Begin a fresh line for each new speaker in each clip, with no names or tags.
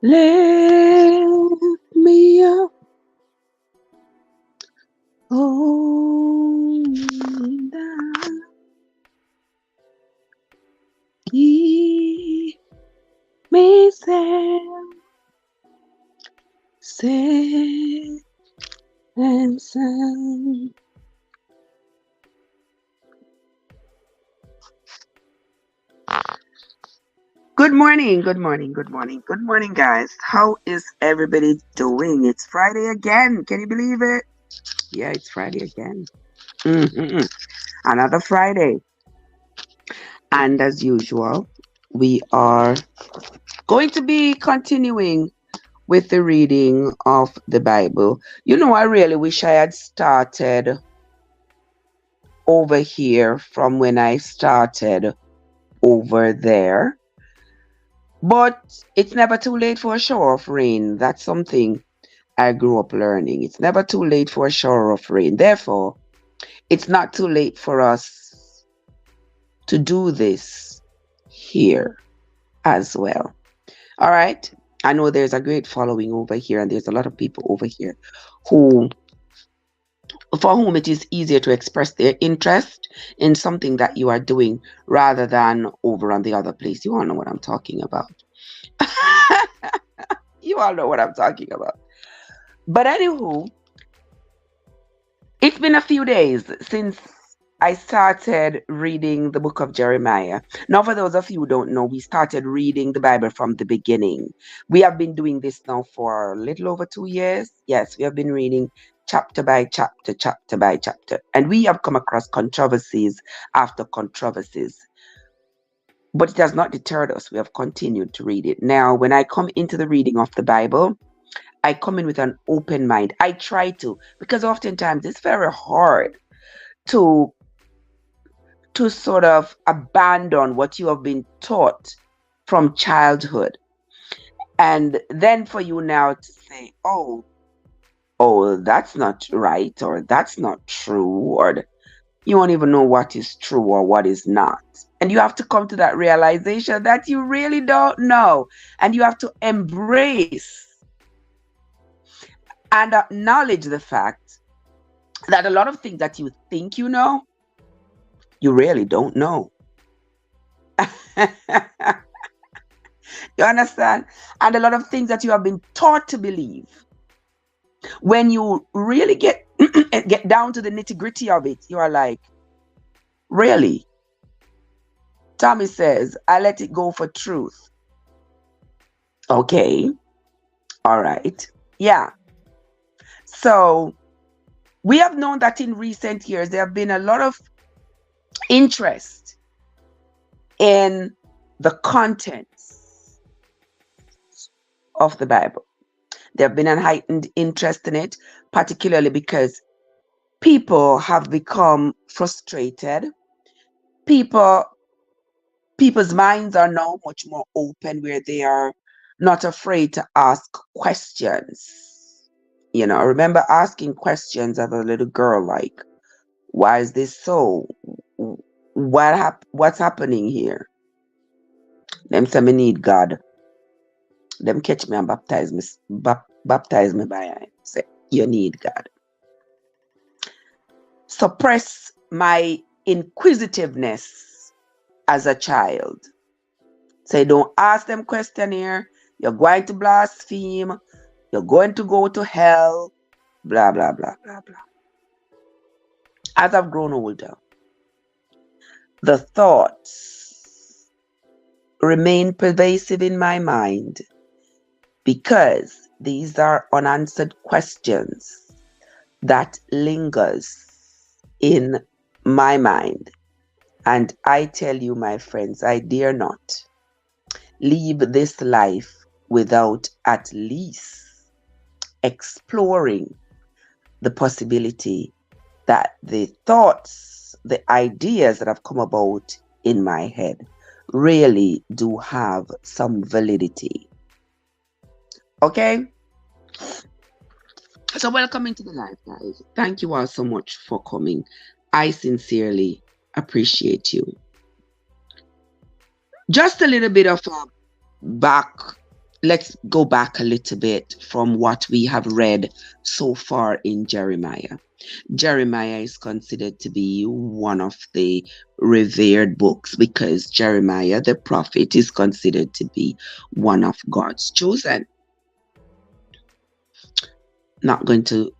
Lift me up, hold me down, keep me safe and sound. Good morning, good morning, good morning, good morning, guys. How is everybody doing? It's Friday again. Can you believe it? Yeah, it's Friday again. Mhm. Another Friday. And as usual, we are going to be continuing with the reading of the Bible. I really wish I had started over here from when I started over there. But it's never too late for a shower of rain. That's something I grew up learning. It's never too late for a shower of rain. Therefore, it's not too late for us to do this here as well. All right. I know there's a great following over here, and there's a lot of people over here who, for whom it is easier to express their interest in something that you are doing rather than over on the other place. You all know what I'm talking about. You all know what I'm talking about. But anywho, it's been a few days since I started reading the book of Jeremiah. Now, for those of you who don't know, we started reading the Bible from the beginning. We have been doing this now for a little over 2 years. Yes, we have been reading chapter by chapter, chapter by chapter. And we have come across controversies after controversies. But it has not deterred us. We have continued to read it. Now, when I come into the reading of the Bible, I come in with an open mind. I try to, because oftentimes it's very hard to sort of abandon what you have been taught from childhood. And then for you now to say, oh, that's not right, or that's not true, or you won't even know what is true or what is not. And you have to come to that realization that you really don't know. And you have to embrace and acknowledge the fact that a lot of things that you think you know, you really don't know. You understand? And a lot of things that you have been taught to believe, when you really get get down to the nitty-gritty of it, you are like, really? Tommy says, I let it go for truth. Okay. All right. Yeah. So we have known that in recent years, there have been a lot of interest in the contents of the Bible. There have been a heightened interest in it, particularly because people have become frustrated. People's minds are now much more open, where they are not afraid to ask questions. I remember asking questions as a little girl, like, why is this so? What's happening here? Them say me need God. Them catch me and baptize me by him. Say, you need God. Suppress my inquisitiveness as a child. Say, don't ask them question here. You're going to blaspheme. You're going to go to hell. Blah, blah, blah, blah, blah. As I've grown older, the thoughts remain pervasive in my mind, because these are unanswered questions that lingers in my mind. And I tell you, my friends, I dare not leave this life without at least exploring the possibility that the thoughts, the ideas that have come about in my head really do have some validity. Okay? So welcome into the life, guys. Thank you all so much for coming. I sincerely appreciate you. Just a little bit of a back let's go back a little bit from what we have read so far in Jeremiah. Jeremiah is considered to be one of the revered books because Jeremiah, the prophet, is considered to be one of God's chosen. Not going to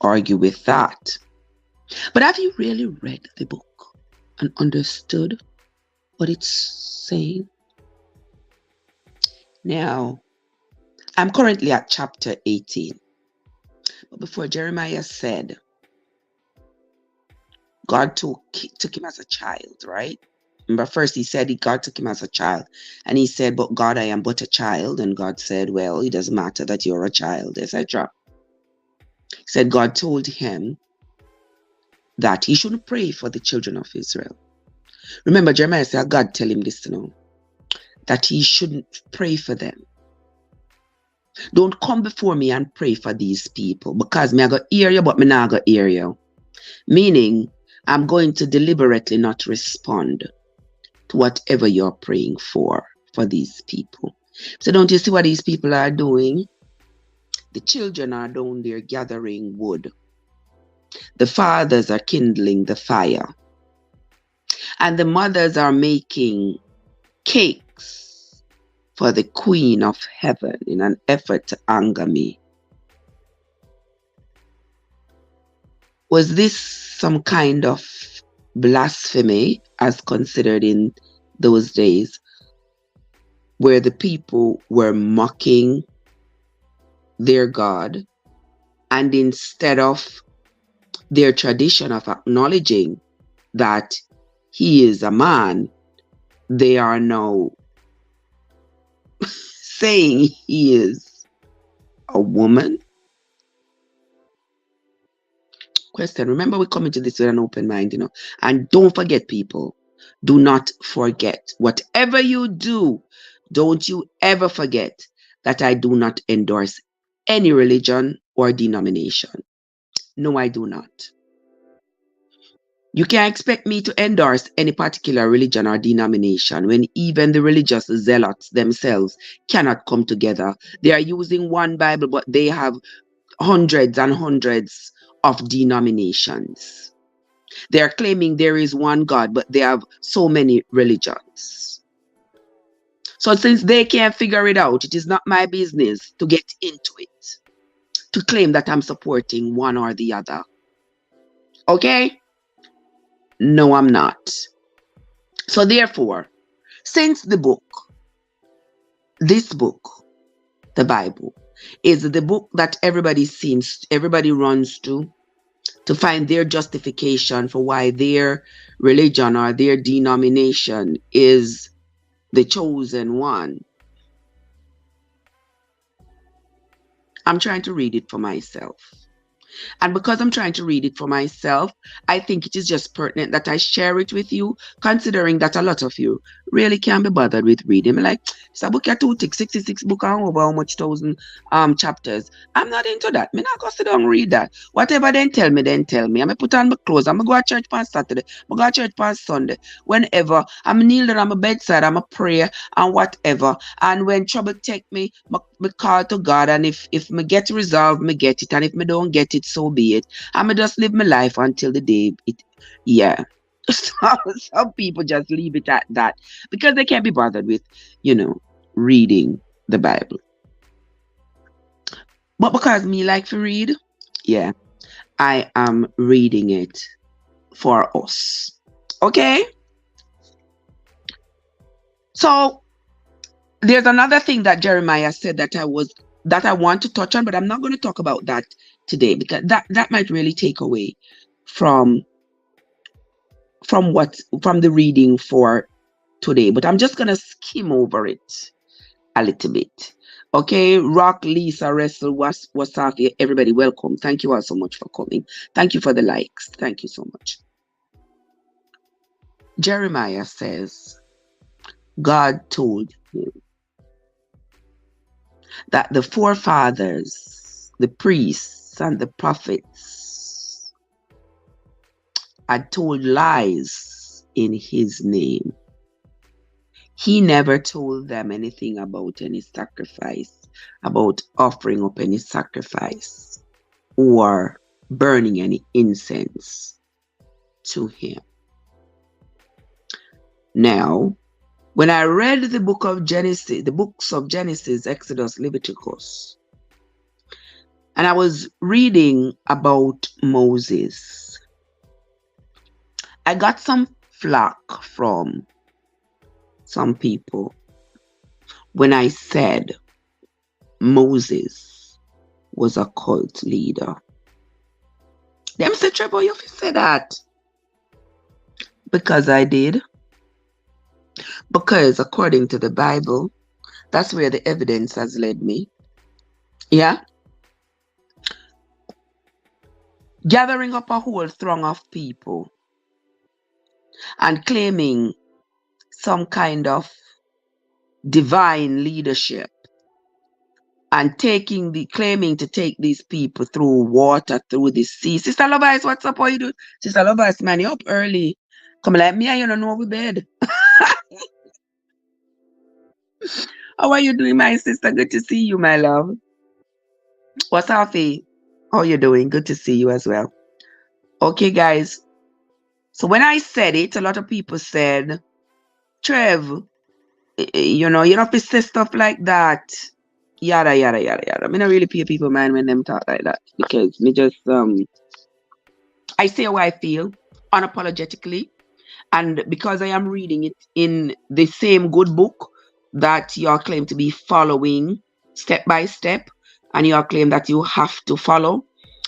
argue with that. But have you really read the book and understood what it's saying? Now, I'm currently at chapter 18. But before, Jeremiah said God took him as a child, right? Remember, first he said God took him as a child. And he said, but God, I am but a child. And God said, well, it doesn't matter that you're a child, etc. He said God told him that he shouldn't pray for the children of Israel. Remember, Jeremiah said, God tell him this, that he shouldn't pray for them. Don't come before me and pray for these people because me I go hear you, but me not go hear you. Meaning, I'm going to deliberately not respond to whatever you're praying for these people. So don't you see what these people are doing? The children are down there gathering wood. The fathers are kindling the fire. And the mothers are making cakes for the Queen of Heaven in an effort to anger me. Was this some kind of blasphemy as considered in those days, where the people were mocking their God, and instead of their tradition of acknowledging that he is a man, they are now saying he is a woman? Question. Remember, we're coming to this with an open mind, and don't forget, people, do not forget, whatever you do, don't you ever forget that I do not endorse any religion or denomination. No, I do not. You can't expect me to endorse any particular religion or denomination when even the religious zealots themselves cannot come together. They are using one Bible, but they have hundreds and hundreds of denominations. They are claiming there is one God, but they have so many religions. So since they can't figure it out, it is not my business to get into it, to claim that I'm supporting one or the other. Okay? No, I'm not. So therefore, since this book, the Bible, is the book that everybody runs to find their justification for why their religion or their denomination is the chosen one, I'm trying to read it for myself. And because I'm trying to read it for myself, I think it is just pertinent that I share it with you, considering that a lot of you really can't be bothered with reading. I'm like, it's a book at 66 book and over how much thousand chapters. I'm not into that. Me not go sit down and read that. Whatever then tell me. I'm put on my clothes. I'm go to church on Saturday. I'm go to church on Sunday. Whenever I'm kneel down on my bedside, I'm a prayer and whatever. And when trouble take me, me call to God, and if me get resolved, me get it. And if me don't get it, so be it. I'ma just live my life until the day it, yeah. Some people just leave it at that because they can't be bothered with, reading the Bible. But because me like to read, yeah, I am reading it for us. Okay? So there's another thing that Jeremiah said that I want to touch on, but I'm not going to talk about that today because that might really take away from the reading for today. But I'm just going to skim over it a little bit. Okay, Rock, Lisa, Russell, Wasaki, everybody, welcome. Thank you all so much for coming. Thank you for the likes. Thank you so much. Jeremiah says, God told him that the forefathers, the priests and the prophets, had told lies in his name. he never told them anything about any sacrifice, about offering up any sacrifice or burning any incense to him. Now, when I read the book of Genesis, the books of Genesis, Exodus, Leviticus, and I was reading about Moses, I got some flack from some people when I said Moses was a cult leader. Them say, Trevor, you say that. Because I did. Because according to the Bible, that's where the evidence has led me. Yeah. Gathering up a whole throng of people and claiming some kind of divine leadership and claiming to take these people through water, through the sea. Sister Lovice, what's up? How you doing? Sister Lovice, man, you up early. Come like me, you don't know we bed. How are you doing, my sister? Good to see you, my love. What's up, Faye? How you doing? Good to see you as well. Okay, guys. So when I said it, a lot of people said, Trev, you don't have to say stuff like that. Yada, yada, yada, yada. I mean, I really pay people mind when them talk like that. Because me just, I say how I feel, unapologetically. And because I am reading it in the same good book that you all claim to be following step by step, and you all claim that you have to follow.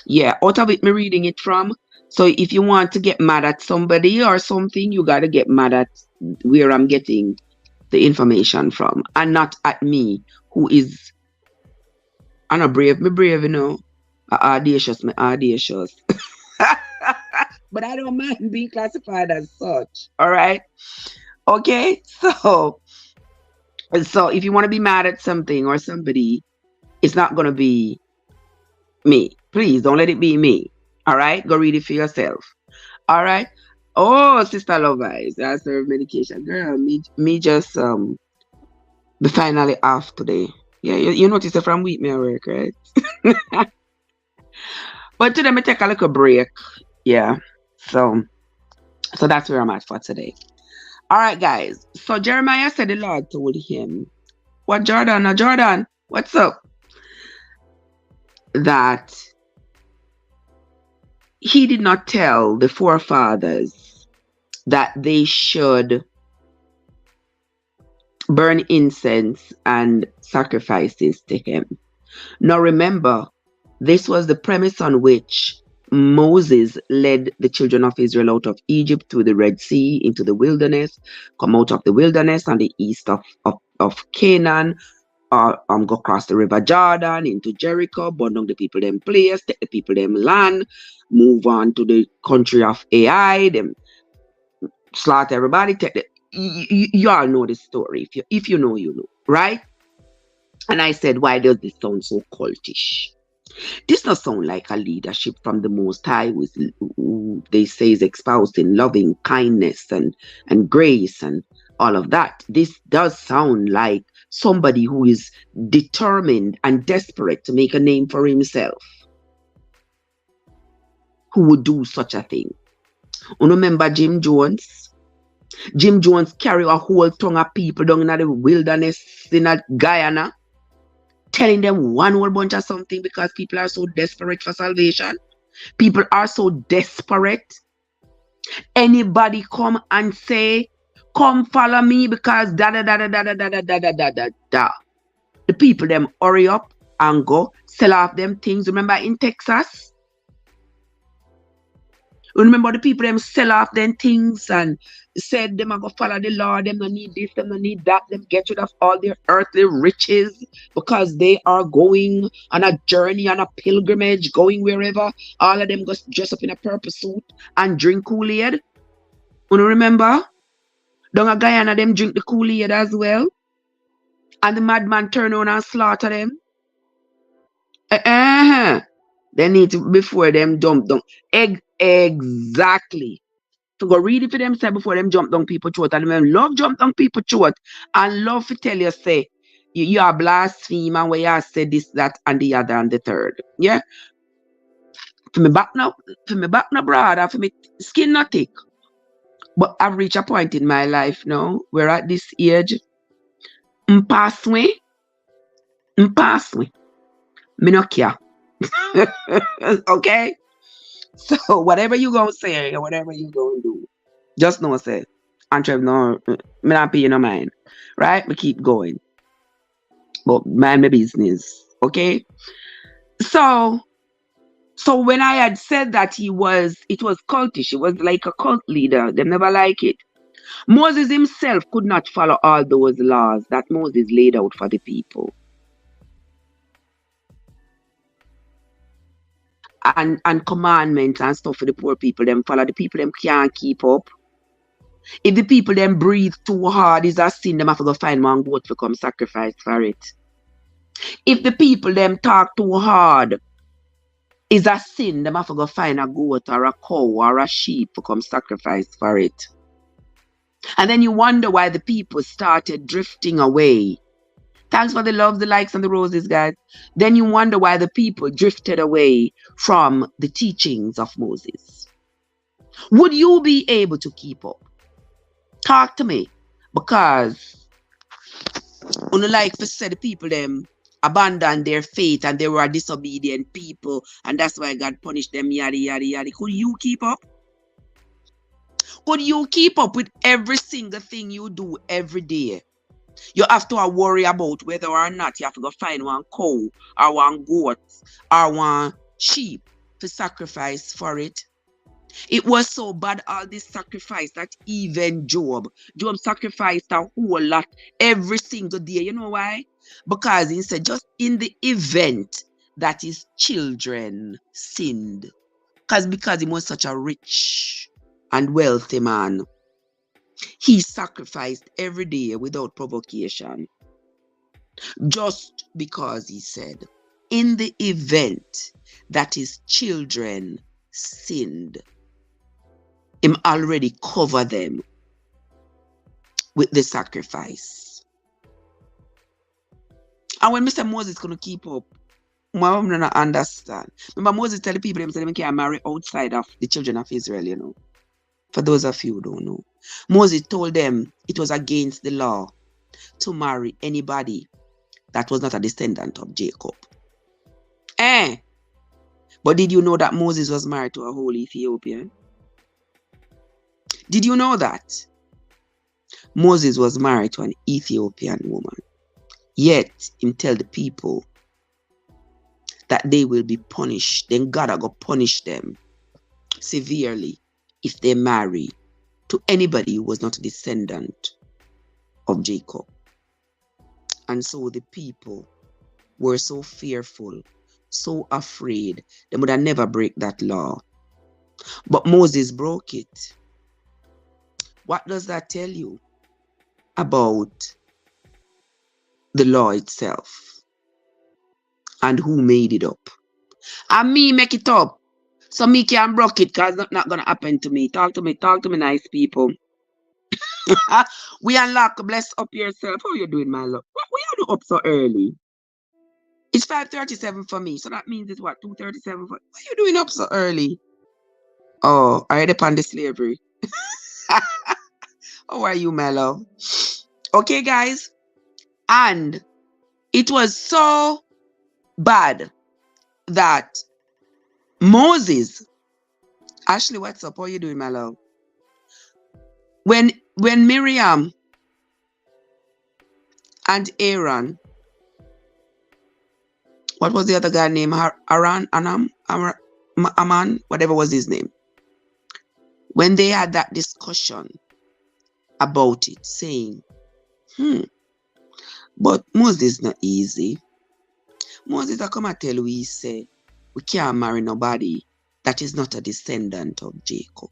Yeah, out of it, me reading it from. So if you want to get mad at somebody or something, you got to get mad at where I'm getting the information from, and not at me, who is, I'm not brave, me brave, audacious, me audacious. But I don't mind being classified as such. All right. Okay. So if you want to be mad at something or somebody, it's not going to be me. Please don't let it be me. All right. Go read it for yourself. All right. Oh, Sister Lovice, that's her medication. Girl, me just be finally off today. Yeah, you notice it from week me at work, right? But today me take a little break. Yeah. So that's where I'm at for today. All right, guys. So Jeremiah said the Lord told him, what, Jordan? Now, Jordan, what's up? That he did not tell the forefathers that they should burn incense and sacrifices to him. Now, remember, this was the premise on which Moses led the children of Israel out of Egypt through the Red Sea into the wilderness, come out of the wilderness on the east of Canaan, go across the river Jordan into Jericho, burn down the people them place, take the people them land, move on to the country of Ai, them slaughter everybody, take the, you all know the story. If you know, you know, right? And I said, why does this sound so cultish? This does sound like a leadership from the Most High, who they say is espousing loving kindness and grace and all of that. This does sound like somebody who is determined and desperate to make a name for himself, who would do such a thing. You remember Jim Jones? Jim Jones carry a whole tongue of people down in the wilderness in Guyana, telling them one whole bunch of something because people are so desperate for salvation. People are so desperate. Anybody come and say, come follow me because da da da da da da da da da da da da. The people them hurry up and go sell off them things. Remember in Texas? Remember the people them sell off them things and said them are going to follow the Lord, them don't need this, them don't need that, them get rid of all their earthly riches because they are going on a journey, on a pilgrimage, going wherever. All of them go dress up in a purple suit and drink Kool-Aid. You remember? Down a Guyana, them drink the Kool-Aid as well. And the madman turn on and slaughter them. They need to, before them dump down. Exactly. to go read it for themselves before them jump down people throat. And them love jump down people throat and love to tell you, say, you are blasphemer where you say this, that, and the other and the third. Yeah? For me back now, brother, for me skin not thick. But I've reached a point in my life now where at this age, pass me. Me no care. Okay? So whatever you gonna say or whatever you gonna do, just know say, and Trev, no, me not pay no mind. Right? Me keep going. But mind my business. Okay? So when I had said that it was cultish, it was like a cult leader, they never like it. Moses himself could not follow all those laws that Moses laid out for the people. And commandments and stuff for the poor people, them follow. The people them can't keep up. If the people them breathe too hard, is a sin, them have to go find one goat to come sacrifice for it. If the people them talk too hard, is a sin, them have to go find a goat or a cow or a sheep to come sacrifice for it. And then you wonder why the people started drifting away. Thanks for the love, the likes, and the roses, guys. Then you wonder why the people drifted away from the teachings of Moses. Would you be able to keep up? Talk to me. Because unlike for say the people them abandoned their faith and they were disobedient people, and that's why God punished them, yada yada yada. Could you keep up? Could you keep up with every single thing you do every day? You have to worry about whether or not you have to go find one cow or one goat or one sheep to sacrifice for it. It was so bad, all this sacrifice, that even Job sacrificed a whole lot every single day. You know why? Because he said, just in the event that his children sinned. Because he was such a rich and wealthy man, he sacrificed every day without provocation. Just because he said, in the event that his children sinned, him already cover them with the sacrifice. And when Mr. Moses gonna keep up, I'm not understand. Remember, Moses tell the people them say they can't marry outside of the children of Israel, you know. For those of you who don't know, Moses told them it was against the law to marry anybody that was not a descendant of Jacob. But did you know that Moses was married to a whole Ethiopian? Did you know that? Moses was married to an Ethiopian woman. Yet, him tell the people that they will be punished. Then God will punish them severely if they marry to anybody who was not a descendant of Jacob. And so the people were so fearful, so afraid, they would have never break that law. But Moses broke it. What does that tell you about the law itself and who made it up? And me make it up. So me can broke it because it's not gonna happen to me. Talk to me, nice people. We unlock, bless up yourself. How you doing, my love? Why you do up so early? It's 5:37 for me, so that means it's what, 2:37 for. Why you doing up so early? Oh, I read upon the slavery. How are you, my love? Okay, guys. And it was so bad that Moses, Ashley, what's up? How are you doing, my love? When Miriam and Aaron, what was the other guy named? Aman, whatever was his name. When they had that discussion about it, saying, but Moses not easy. Moses, I come and tell we say, we can't marry nobody that is not a descendant of Jacob.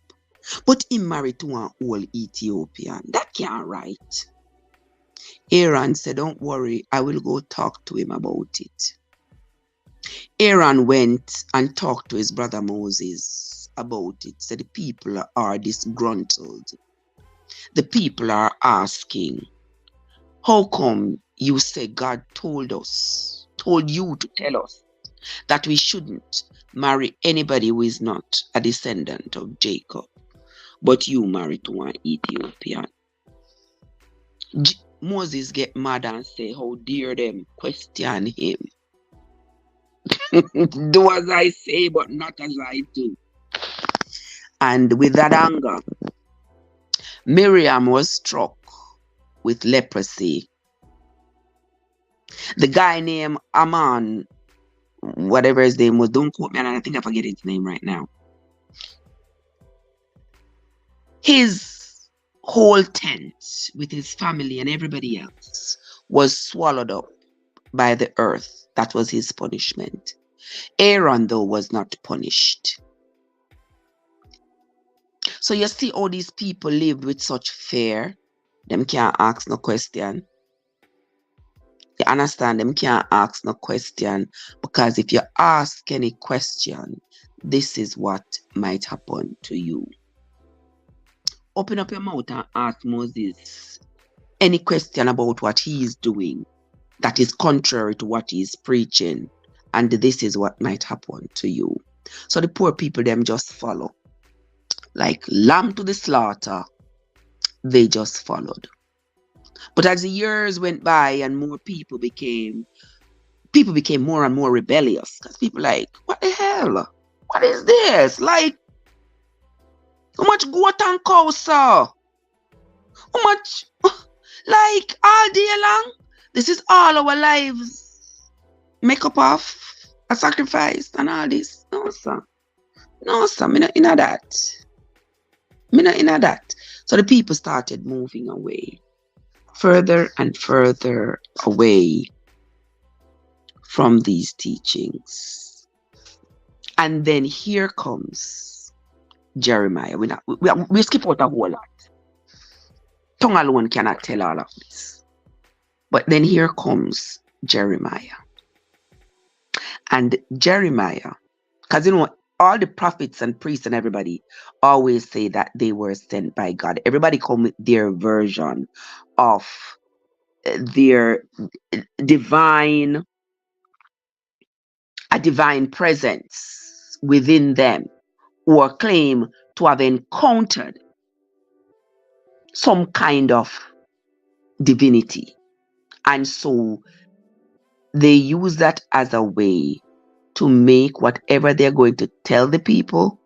But he married to an old Ethiopian. That can't right. Aaron said, don't worry, I will go talk to him about it. Aaron went and talked to his brother Moses about it. So the people are disgruntled. The people are asking, how come you say God told you to tell us that we shouldn't marry anybody who is not a descendant of Jacob, but you marry to an Ethiopian? Moses get mad and say, how dare them question him? Do as I say, but not as I do. And with that anger, Miriam was struck with leprosy. The guy named Aman, whatever his name was, don't quote me, and I think I forget his name right now. His whole tent with his family and everybody else was swallowed up by the earth. That was his punishment. Aaron, though, was not punished. So you see all these people lived with such fear. Them can't ask no question. You understand? Them can't ask no question, because if you ask any question, this is what might happen to you. Open up your mouth and ask Moses any question about what he is doing that is contrary to what he is preaching, and this is what might happen to you. So the poor people, them just follow. Like lamb to the slaughter, they just followed. But as the years went by and more people became more and more rebellious, because people like, what the hell? What is this? Like, how much goat and cow, sir? How much? Like, all day long? This is all our lives. Make up of a sacrifice and all this. No, sir. No, sir. Me not in that. Me not in that. So the people started moving away. Further and further away from these teachings. And then here comes Jeremiah. We skip out a whole lot. Tongue alone cannot tell all of this. But then here comes Jeremiah. And Jeremiah, because you know, all the prophets and priests and everybody always say that they were sent by God. Everybody come with their version of their divine presence within them, or claim to have encountered some kind of divinity. And so they use that as a way to make whatever they're going to tell the people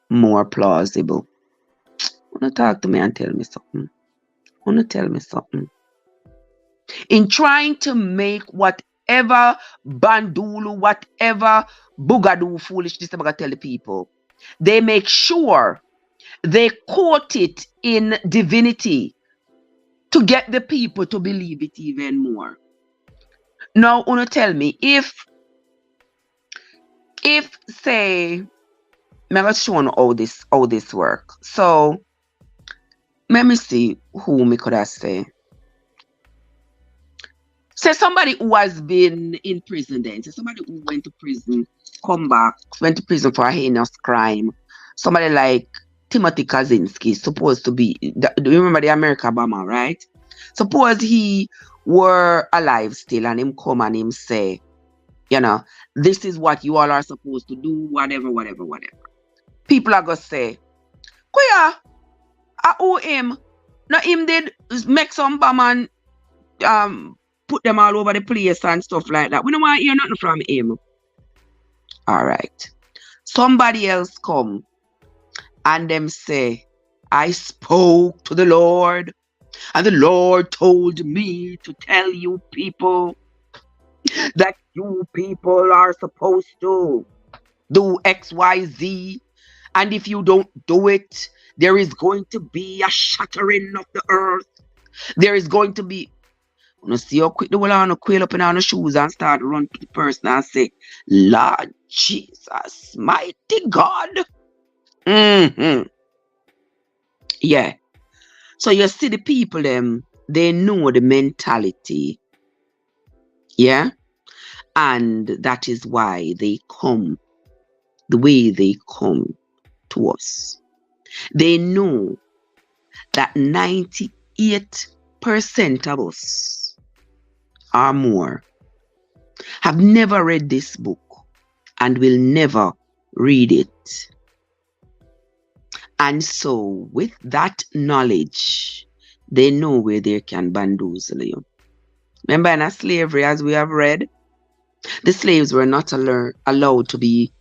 more plausible. Wanna talk to me and tell me something? Wanna tell me something? In trying to make whatever bandulu, whatever boogadoo foolishness they're gonna tell the people, they make sure they quote it in divinity to get the people to believe it even more. Now, wanna tell me, if say, I'm gonna show you how this work. So let me see who me could I say. Say somebody who has been in prison then. Say somebody who went to prison, come back, went to prison for a heinous crime. Somebody like Timothy Kaczynski, supposed to be, do you remember the America bomber, right? Suppose he were alive still and him come and him say, you know, this is what you all are supposed to do, whatever. People are going to say, Kuya, I owe him. Now him did make some bomb and put them all over the place and stuff like that. We don't want to hear nothing from him. All right. Somebody else come and them say, I spoke to the Lord, and the Lord told me to tell you people that you people are supposed to do X, Y, Z. And if you don't do it, there is going to be a shattering of the earth. There is going to be, you see how quick the whole on quail up in our shoes and start run to the person and say, Lord Jesus, mighty God. Yeah. So you see the people them, they know the mentality. Yeah. And that is why they come the way they come to us. They know that 98% of us or more have never read this book and will never read it. And so, with that knowledge, they know where they can bamboozle you. Remember, in slavery, as we have read, the slaves were not allowed to be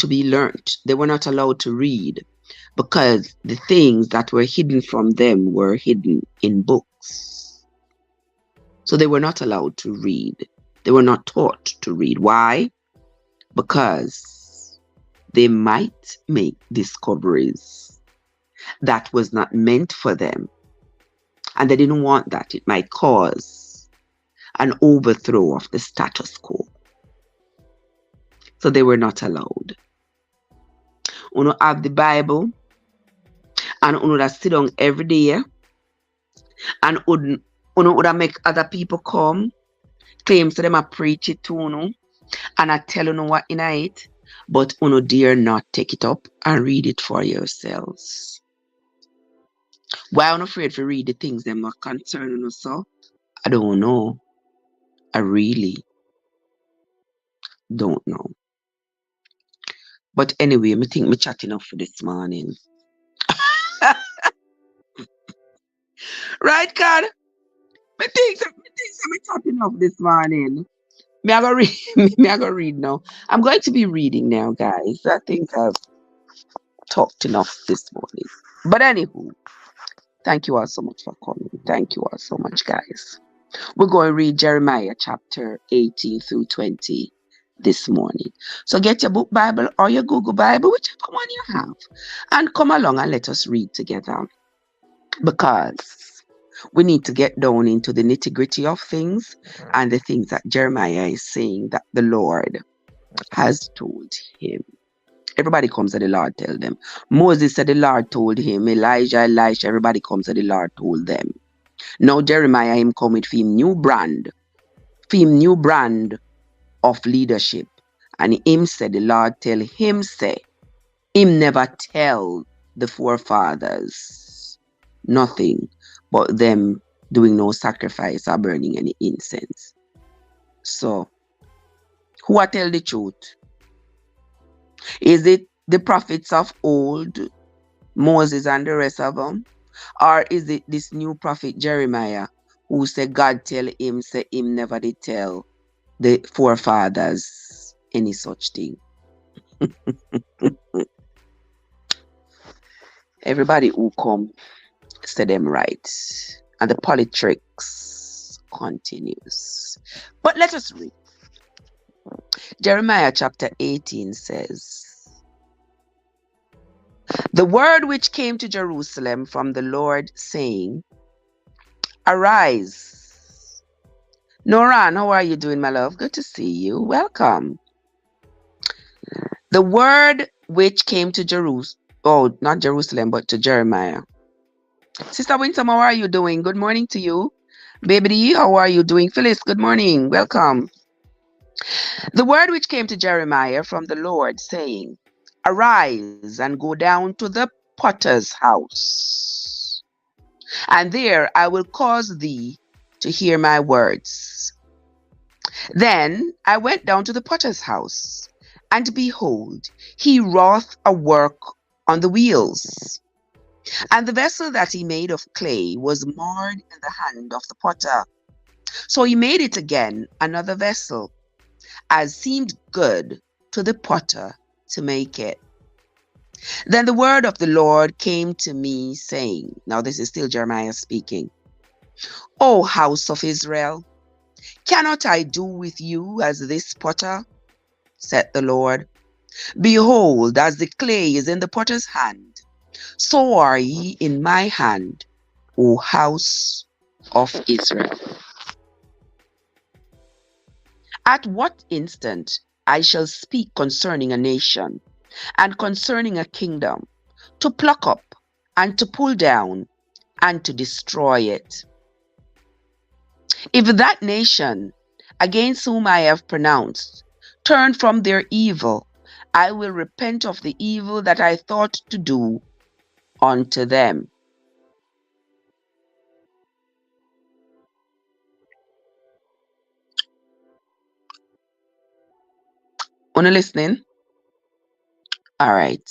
learnt. They were not allowed to read because the things that were hidden from them were hidden in books. So they were not allowed to read. They were not taught to read. Why? Because they might make discoveries that was not meant for them. And they didn't want that. It might cause an overthrow of the status quo. So they were not allowed. Uno have the Bible and uno that sit down every day and uno would make other people come, claims to them I preach it to uno and I tell uno what in it, but uno dare not take it up and read it for yourselves. Why I'm afraid to read the things them not concern uno so? I don't know. I really don't know. But anyway, I think me chatting enough for this morning. Right, God? I think me chatting enough this morning. Me I go read now. I'm going to be reading now, guys. I think I've talked enough this morning. But anywho, thank you all so much for coming. Thank you all so much, guys. We're going to read Jeremiah chapter 18 through 20 this morning. So get your book Bible or your Google Bible, whichever one you have, and come along and let us read together. Because we need to get down into the nitty-gritty of things and the things that Jeremiah is saying that the Lord has told him. Everybody comes and the Lord tell them. Moses said the Lord told him. Elijah, everybody comes and the Lord told them. Now Jeremiah him come with him new brand of leadership. And him said the Lord tell him say, him never tell the forefathers nothing but them doing no sacrifice or burning any incense. So, who I tell the truth? Is it the prophets of old, Moses and the rest of them? Or is it this new prophet Jeremiah who said God tell him, say him never did tell the forefathers any such thing? Everybody who come say them right. And the politics continues. But let us read. Jeremiah chapter 18 says, the word which came to Jerusalem from the Lord, saying, arise. Noran, how are you doing, my love? Good to see you. Welcome. The word which came to not Jerusalem, but to Jeremiah. Sister Winsome, how are you doing? Good morning to you. Baby D, how are you doing? Phyllis, good morning. Welcome. The word which came to Jeremiah from the Lord, saying, arise and go down to the potter's house, and there I will cause thee to hear my words. Then I went down to the potter's house, and behold, he wrought a work on the wheels. And the vessel that he made of clay was marred in the hand of the potter. So he made it again another vessel, as seemed good to the potter to make it. Then the word of the Lord came to me, saying, now this is still Jeremiah speaking, O house of Israel, cannot I do with you as this potter? Said the Lord. Behold, as the clay is in the potter's hand, so are ye in my hand, O house of Israel. At what instant I shall speak concerning a nation and concerning a kingdom, to pluck up and to pull down and to destroy it. If that nation against whom I have pronounced turn from their evil I will repent of the evil that I thought to do unto them. Wanna listening? All right.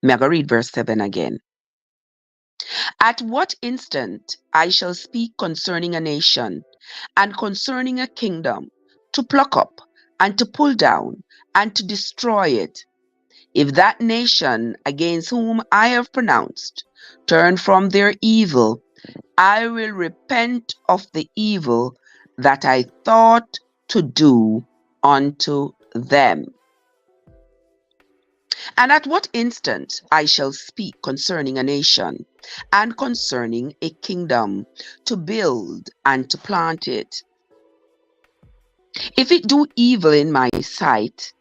I'm going to read verse 7 again. At what instant I shall speak concerning a nation and concerning a kingdom, to pluck up and to pull down and to destroy it, if that nation against whom I have pronounced turn from their evil, I will repent of the evil that I thought to do unto them. And at what instant I shall speak concerning a nation and concerning a kingdom, to build and to plant it. If it do evil in my sight,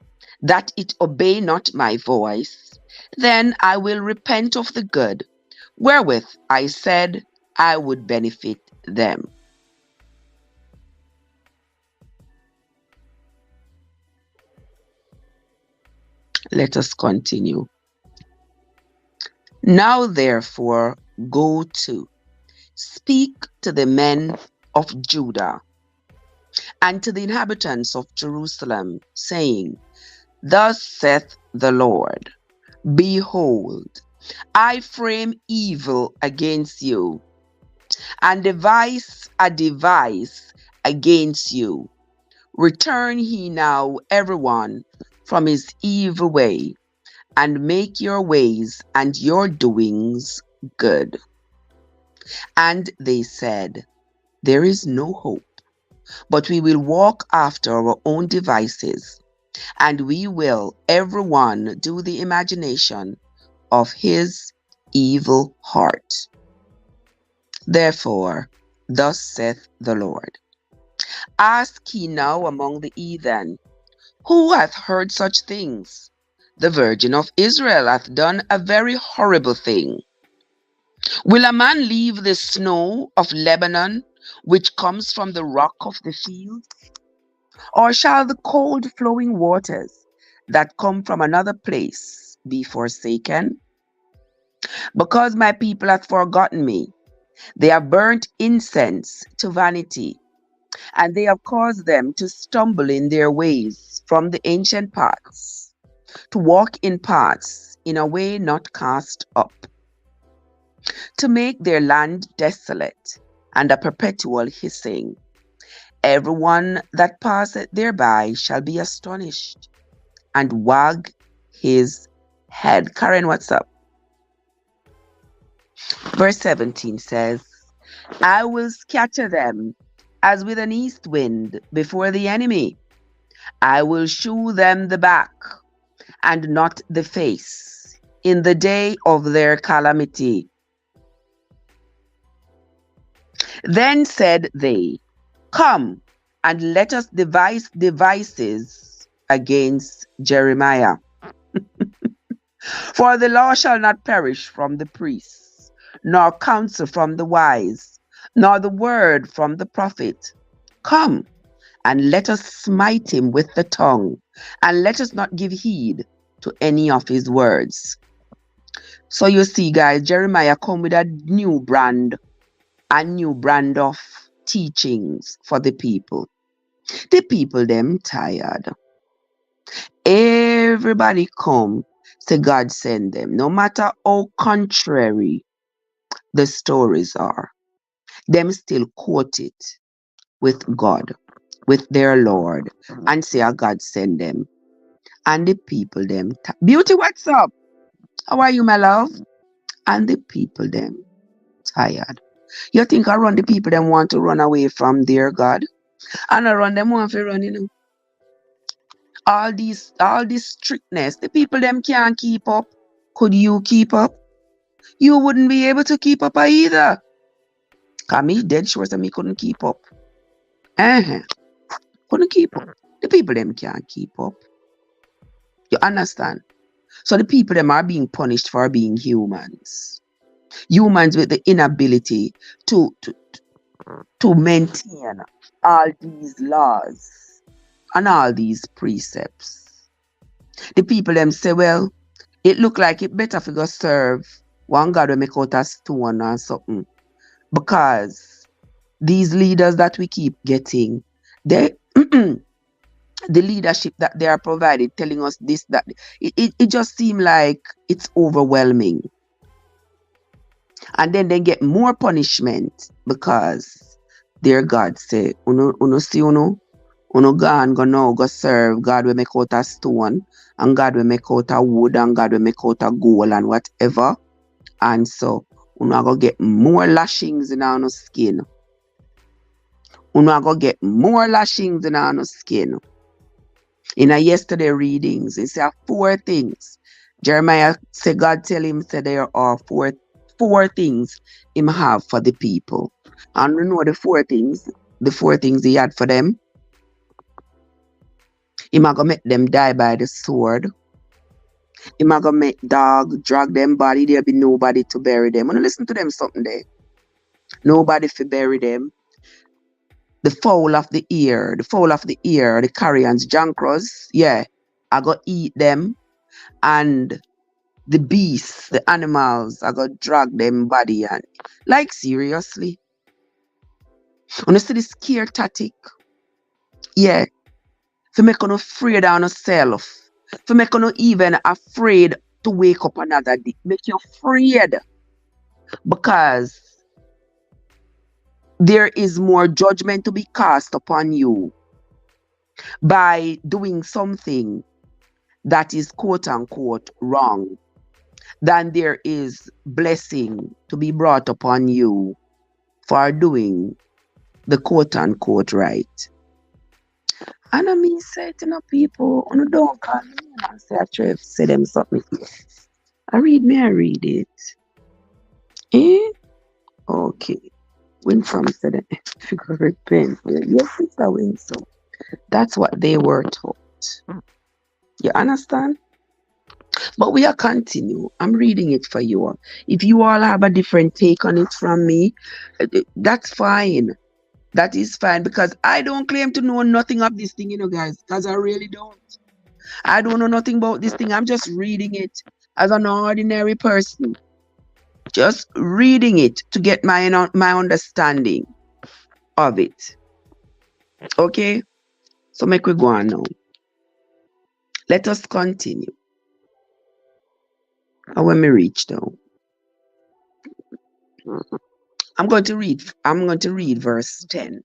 that it obey not my voice, then I will repent of the good wherewith I said I would benefit them. Let us continue. Now therefore go to, speak to the men of Judah and to the inhabitants of Jerusalem, saying, Thus saith the Lord, Behold, I frame evil against you, and devise a device against you. Return ye now everyone from his evil way, and make your ways and your doings good. And they said, There is no hope, but we will walk after our own devices, and we will everyone do the imagination of his evil heart. Therefore, thus saith the Lord, Ask ye now among the heathen, who hath heard such things? The Virgin of Israel hath done a very horrible thing. Will a man leave the snow of Lebanon, which comes from the rock of the field? Or shall the cold flowing waters that come from another place be forsaken? Because my people hath forgotten me, they have burnt incense to vanity, and they have caused them to stumble in their ways from the ancient paths, to walk in paths in a way not cast up, to make their land desolate and a perpetual hissing. Everyone that passeth thereby shall be astonished and wag his head. Karen, what's up? Verse 17 says, I will scatter them as with an east wind before the enemy. I will shew them the back and not the face in the day of their calamity. Then said they, Come, and let us devise devices against Jeremiah. For the law shall not perish from the priests, nor counsel from the wise, nor the word from the prophet. Come, and let us smite him with the tongue, and let us not give heed to any of his words. So you see, guys, Jeremiah come with a new brand of teachings for the people. The people them tired. Everybody come, say God send them. No matter how contrary the stories are, them still quote it with God, with their Lord, and say God send them. And the people them, Beauty, what's up? How are you, my love? And the people them tired. You think around the people them want to run away from their God? And around them want to run, all this strictness, the people them can't keep up. Could you keep up? You wouldn't be able to keep up either. Cause me dead sure that me couldn't keep up. Couldn't keep up. The people them can't keep up. You understand? So the people them are being punished for being humans. Humans with the inability to maintain all these laws and all these precepts. The people them say, well, it look like it better if we go serve one God will make out a stone or something. Because these leaders that we keep getting, they the leadership that they are provided telling us this, that it just seems like it's overwhelming. And then they get more punishment because their God say, uno see uno go now go serve God will make out a stone, and God will make out a wood, and God will make out a gold and whatever. And so uno go get more lashings in our skin. Uno go get more lashings in our skin. In a yesterday readings, it said 4 things. Jeremiah said God tell him said there are four things him have for the people. And you know the 4 things. The 4 things he had for them. Him gonna make them die by the sword. Him gonna make dog drag them body. There'll be nobody to bury them. Wanna listen to them something there. Nobody to bury them. The fowl of the ear, the carrions, jankros, yeah, I go eat them. And the beasts, the animals, I go drag them body. And like seriously. When you see the scare tactic, yeah, for make you afraid of yourself, for make you even afraid to wake up another day, make you afraid, because there is more judgment to be cast upon you by doing something that is quote unquote wrong, than there is blessing to be brought upon you for doing the quote unquote right. And I mean, say to people, don't call me and say, Trev, say them something. I read it. Eh? Okay. Winsome said that figure repent. Yes, it's a Winsome. That's what they were taught. You understand? But we are continue. I'm reading it for you all. If you all have a different take on it from me, that's fine. That is fine, because I don't claim to know nothing of this thing, guys, because I really don't. I don't know nothing about this thing. I'm just reading it as an ordinary person. Just reading it to get my understanding of it. Okay? So make we go on now. Let us continue. And when we reach down, I'm going to read verse 10.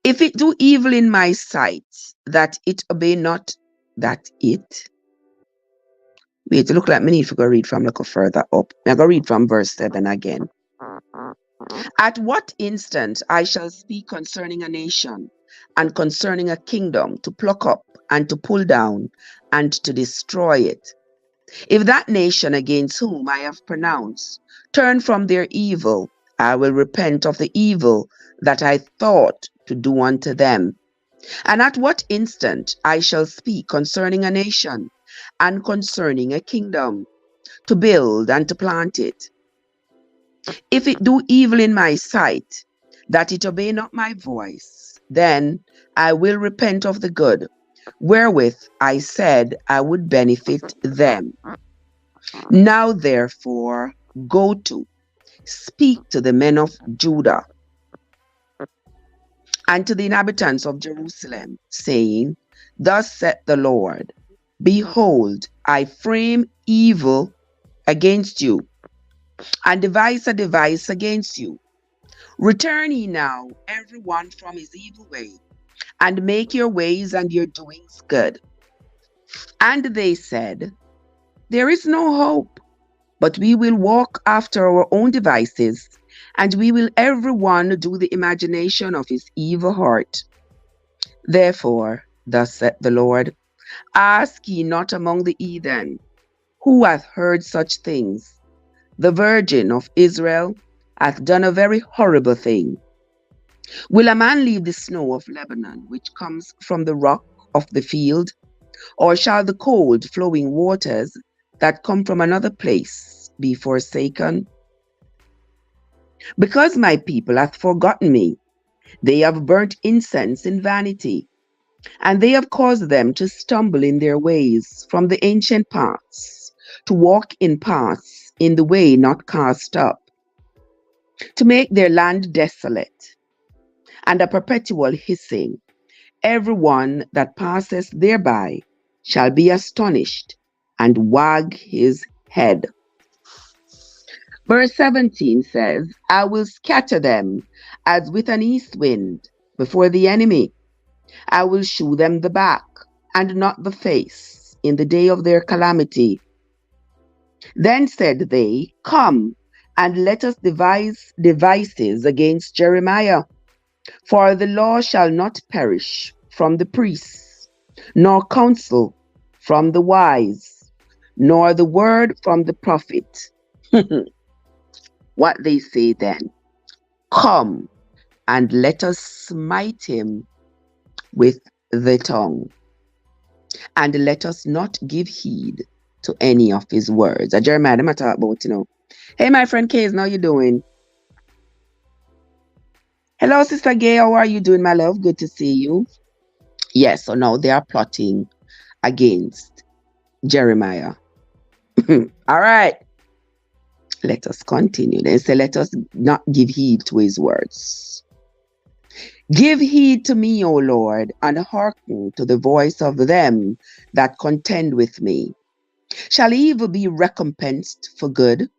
If it do evil in my sight, that it obey not, that it. Wait, look like me need to go read from look further up. I'm going to read from verse 7 again. At what instant I shall speak concerning a nation and concerning a kingdom, to pluck up and to pull down and to destroy it. If that nation against whom I have pronounced turn from their evil, I will repent of the evil that I thought to do unto them. And at what instant I shall speak concerning a nation and concerning a kingdom, to build and to plant it. If it do evil in my sight, that it obey not my voice, then I will repent of the good, wherewith I said I would benefit them. Now therefore go to, speak to the men of Judah and to the inhabitants of Jerusalem, saying, Thus saith the Lord, Behold, I frame evil against you, and devise a device against you. Return ye now, every one from his evil way, and make your ways and your doings good. And they said, There is no hope, but we will walk after our own devices, and we will every one do the imagination of his evil heart. Therefore, thus saith the Lord, ask ye not among the heathen, who hath heard such things? The Virgin of Israel hath done a very horrible thing. Will a man leave the snow of Lebanon, which comes from the rock of the field? Or shall the cold flowing waters that come from another place be forsaken? Because my people hath forgotten me, they have burnt incense in vanity. And they have caused them to stumble in their ways from the ancient paths, to walk in paths in the way not cast up, to make their land desolate, and a perpetual hissing. Everyone that passes thereby shall be astonished and wag his head. Verse 17 says, I will scatter them as with an east wind before the enemy. I will shew them the back and not the face in the day of their calamity. Then said they, Come, and let us devise devices against Jeremiah. For the law shall not perish from the priests, nor counsel from the wise, nor the word from the prophet. What they say then, Come, and let us smite him with the tongue, and let us not give heed to any of his words. Jeremiah, I'm talk about, Hey, my friend Kay, how you doing? Hello, Sister Gay, how are you doing, my love? Good to see you. Yes, so now they are plotting against Jeremiah. All right. Let us continue. They say, let us not give heed to his words. Give heed to me, O Lord, and hearken to the voice of them that contend with me. Shall evil be recompensed for good?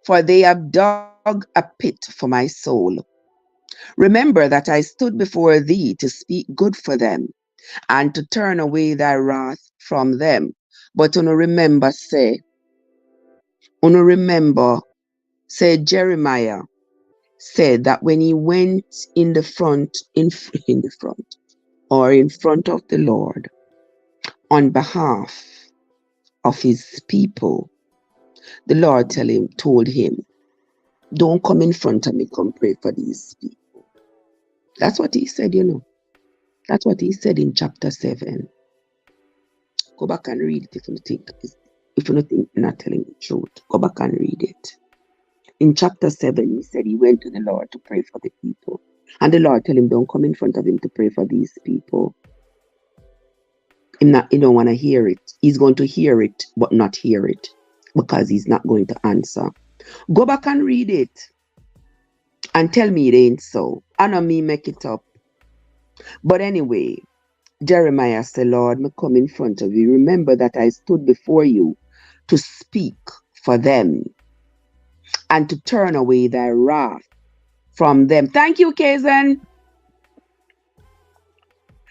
For they have dug a pit for my soul. Remember that I stood before thee to speak good for them, and to turn away thy wrath from them. But remember, Jeremiah said that when he went in front of the Lord on behalf of his people, the Lord told him, don't come in front of me, come pray for these people. That's what he said, That's what he said in chapter 7. Go back and read it if you think you're not telling the truth. Go back and read it. In chapter 7, he said he went to the Lord to pray for the people. And the Lord told him, don't come in front of him to pray for these people. He don't want to hear it. He's going to hear it, but not hear it, because he's not going to answer. Go back and read it and tell me it ain't so. I know me make it up. But anyway, Jeremiah said, Lord, me come in front of you. Remember that I stood before you to speak for them and to turn away thy wrath from them. Thank you, Kazan.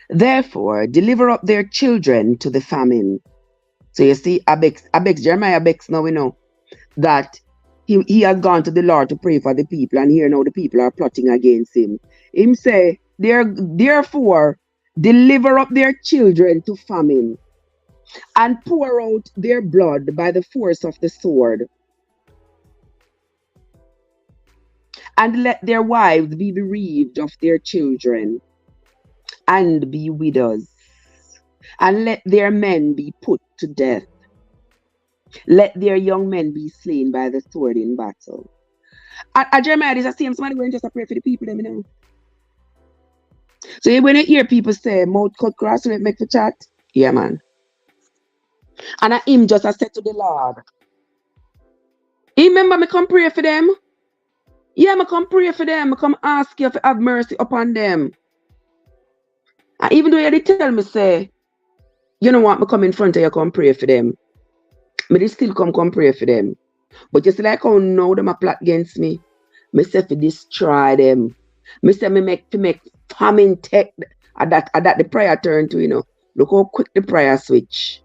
Therefore, deliver up their children to the famine. So you see, Jeremiah begs now we know that he has gone to the Lord to pray for the people, and here now the people are plotting against him. Him say, therefore, deliver up their children to famine, and pour out their blood by the force of the sword, and let their wives be bereaved of their children, and be widows, and let their men be put to death. Let their young men be slain by the sword in battle. Jeremiah is the same somebody going just to pray for the people, So when you hear people say, mouth cut cross, we make the chat. Yeah, man. And him just said to the Lord, remember me come pray for them? Yeah, me come pray for them. Me come ask you to have mercy upon them. And even though you did tell me, say, you know what, me come in front of you, come pray for them. Me still come pray for them. But just like how now them a plot against me, me say to destroy them. Me say me make famine take at that the prayer turn to, Look how quick the prayer switch.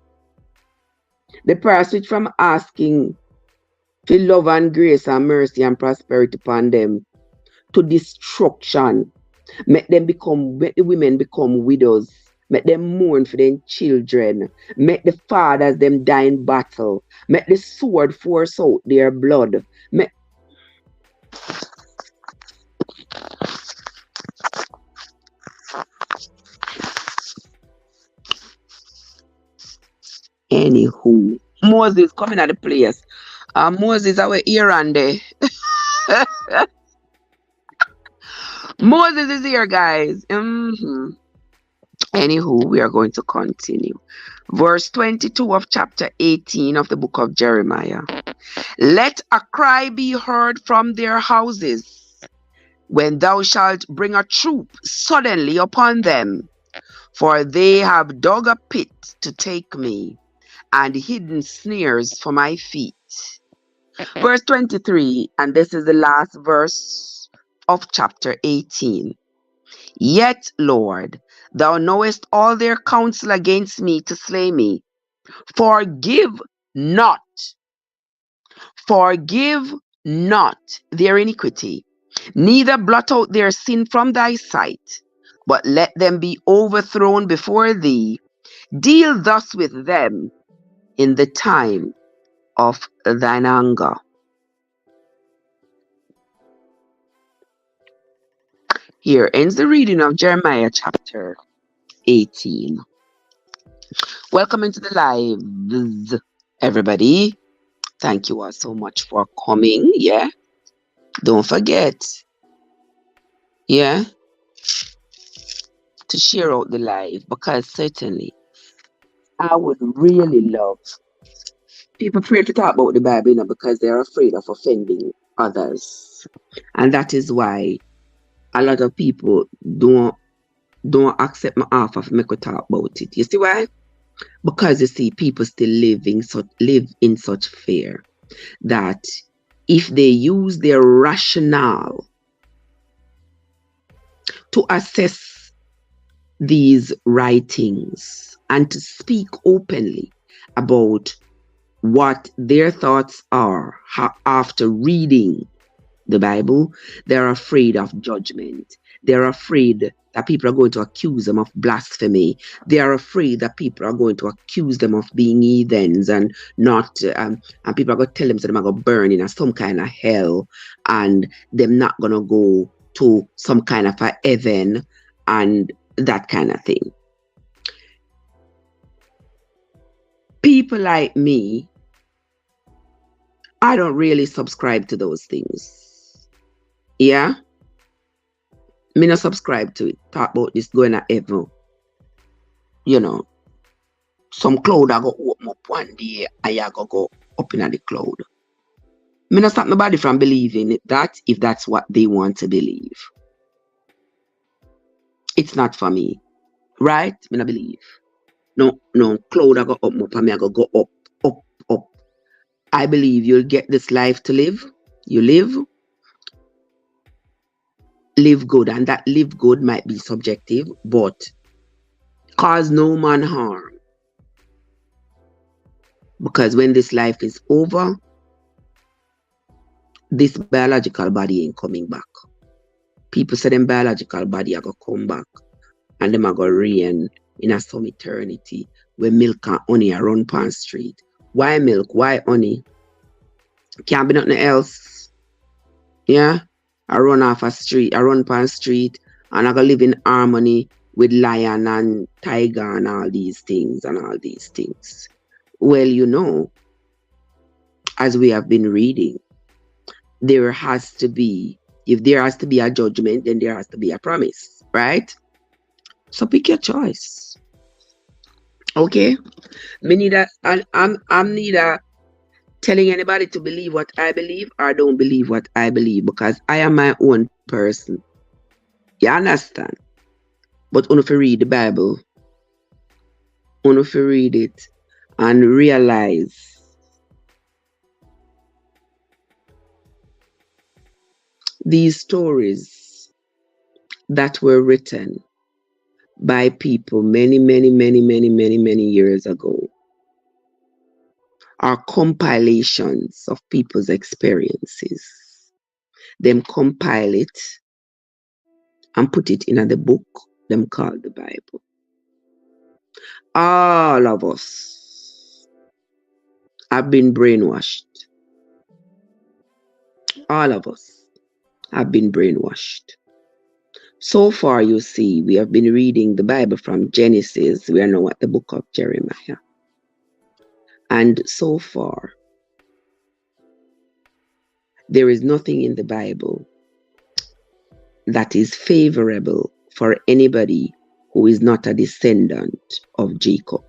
The prayer switch from asking for love and grace and mercy and prosperity upon them to destruction. Make the women become widows. Make them mourn for their children. Make the fathers them die in battle. Make the sword force out their blood. Anywho, Moses coming at the place. Moses our here and there. Moses is here, guys. Anywho, we are going to continue. Verse 22 of chapter 18 of the book of Jeremiah. Let a cry be heard from their houses, when thou shalt bring a troop suddenly upon them, for they have dug a pit to take me, and hidden snares for my feet. Verse 23, and this is the last verse of chapter 18. Yet, Lord, thou knowest all their counsel against me to slay me. Forgive not, forgive not their iniquity, neither blot out their sin from thy sight, but let them be overthrown before thee. Deal thus with them in the time of thine anger. Here ends the reading of Jeremiah chapter 18. Welcome into the lives, everybody. Thank you all so much for coming. Yeah. Don't forget. Yeah. To share out the live, because certainly I would really love people pray to talk about the Bible, you know, because they're afraid of offending others. And that is why a lot of people don't accept my offer for me to talk about it. You see why? Because you see, people still live in such fear that if they use their rationale to assess these writings and to speak openly about what their thoughts are after reading the Bible, they're afraid of judgment. They're afraid that people are going to accuse them of blasphemy. They are afraid that people are going to accuse them of being heathens and not, and people are going to tell them that they're going to burn in some kind of hell, and they're not going to go to some kind of a heaven and that kind of thing. People like me, I don't really subscribe to those things. Yeah? Me not subscribe to it. Talk about this going to heaven. You know, some cloud I go open up one day and you go up in the cloud. Me not stop nobody from believing that if that's what they want to believe. It's not for me. Right? Me not believe. No, cloud I go up and me I go up. I believe you'll get this life to live. You live good, and that live good might be subjective, but cause no man harm. Because when this life is over, this biological body ain't coming back. People say them biological body are gonna come back and them are gonna reign in some eternity where milk and honey are run pan street. Why milk? Why honey? Can't be nothing else. Yeah? I run pan street, and I go live in harmony with lion and tiger and all these things. Well, you know, as we have been reading, if there has to be a judgment, then there has to be a promise, right? So pick your choice. Okay? I'm neither telling anybody to believe what I believe or don't believe what I believe, because I am my own person. You understand? But if you read the Bible, if you read it and realize these stories that were written by people many years ago are compilations of people's experiences. Them compile it and put it in the book them called the Bible. All of us have been brainwashed. All of us have been brainwashed. So far, you see, we have been reading the Bible from Genesis. We are now at the book of Jeremiah. And so far, there is nothing in the Bible that is favorable for anybody who is not a descendant of Jacob.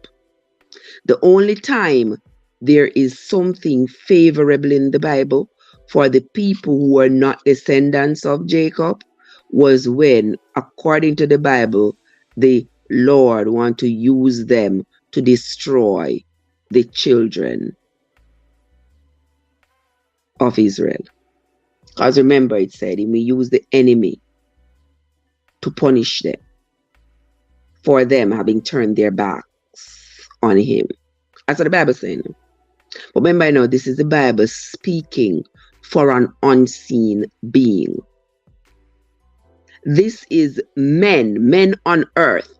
The only time there is something favorable in the Bible for the people who are not descendants of Jacob was when, according to the Bible, the Lord wanted to use them to destroy the children of Israel. Because remember, it said he may use the enemy to punish them for them having turned their backs on him. That's what the Bible is saying. But remember, now this is the Bible speaking for an unseen being. This is men on earth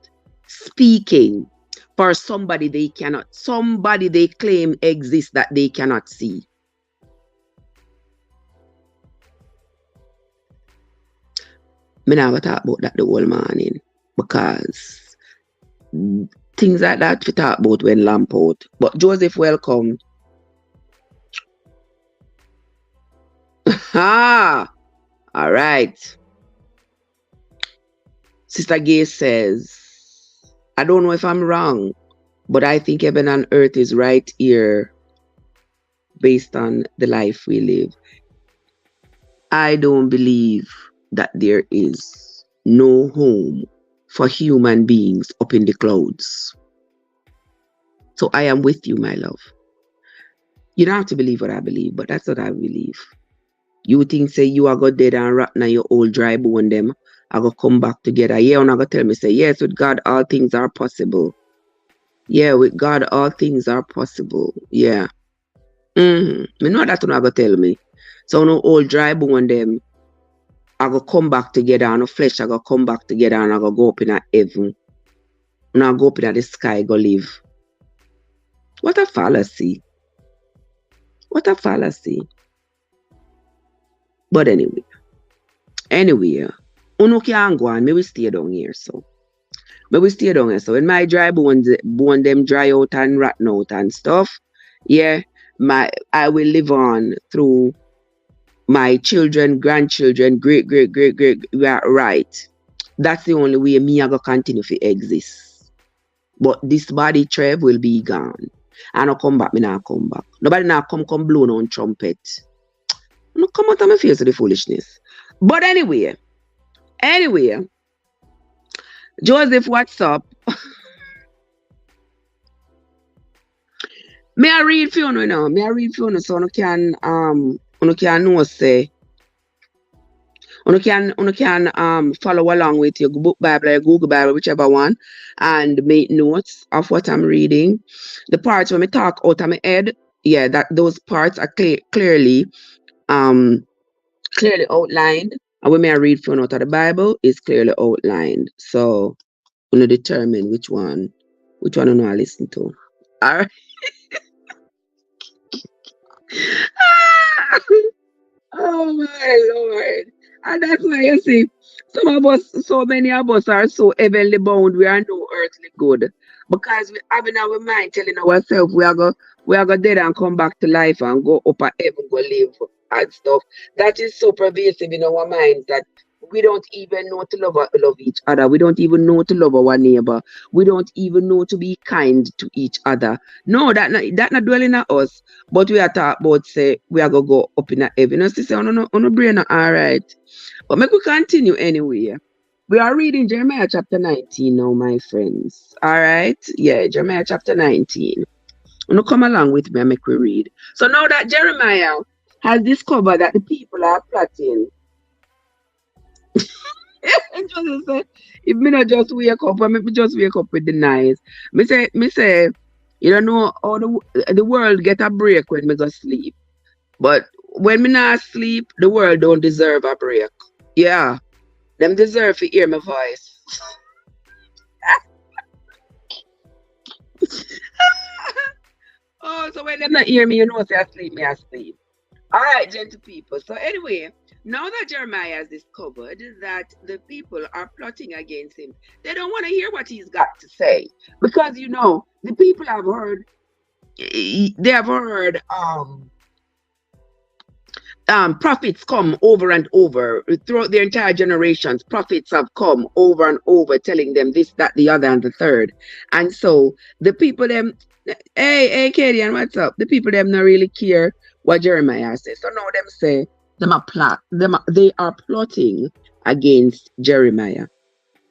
speaking for somebody they claim exists that they cannot see. I'm not going to talk about that the whole morning because things like that we talk about when lamp out. But Joseph, welcome. All right. Sister Gay says, I don't know if I'm wrong, but I think heaven and earth is right here based on the life we live. I don't believe that there is no home for human beings up in the clouds. So I am with you, my love. You don't have to believe what I believe, but that's what I believe. You think say you are go dead and rotten and your old dry bone them, I go come back together. Yeah, and I go tell me say, yes, with God all things are possible. Yeah, with God all things are possible. Yeah. Me know that one I go tell me. So no old dry bone them, I go come back together and no flesh I go come back together and I go up in a heaven. And I go up in the sky go live. What a fallacy. What a fallacy. But anyway, uno can go and me will stay down here so. When my dry bone them dry out and rotten out and stuff, yeah, I will live on through my children, grandchildren, great, right. That's the only way me I go continue to exist. But this body, Trev, will be gone. I no come back, me not come back. Nobody now come blow on trumpet. No come out of my face with the foolishness. But anyway, Joseph, what's up? May I read for you now? So you can know say you can follow along with your book Bible or Google Bible, whichever one, and make notes of what I'm reading. The parts when I talk out of my head, yeah, that those parts are clearly outlined. And when I read from out of the Bible, it's clearly outlined. So I'm gonna determine which one I know I listen to. All right. Oh my Lord. And that's why you see, so many of us are so heavenly bound, we are no earthly good. Because we have in our mind telling ourselves we are go dead and come back to life and go up at heaven, go live and stuff. That is so pervasive in our minds that we don't even know to love each other. We don't even know to love our neighbor. We don't even know to be kind to each other. No, that not dwelling at us. But we are talking about say we are gonna go up in a heaven. You say on no brain, all right. But make we continue anyway. We are reading Jeremiah chapter 19 now, my friends. All right, yeah, Jeremiah chapter 19. You come along with me and make we read. So now that Jeremiah has discovered that the people are plotting. If me not just wake up, I me just wake up with the nice. Me say, you don't know how the world get a break when me go sleep. But when me not sleep, the world don't deserve a break. Yeah, them deserve to hear my voice. Oh, so when them not hear me, you know, say I sleep, me I sleep. All right, gentle people. So anyway, now that Jeremiah has discovered that the people are plotting against him, they don't want to hear what he's got to say. Because, you know, the people have heard, prophets come over and over throughout their entire generations. Prophets have come over and over telling them this, that, the other, and the third. And so the people them, hey, Katie, and what's up? The people them not really care what Jeremiah says. So now them say they are plotting against Jeremiah.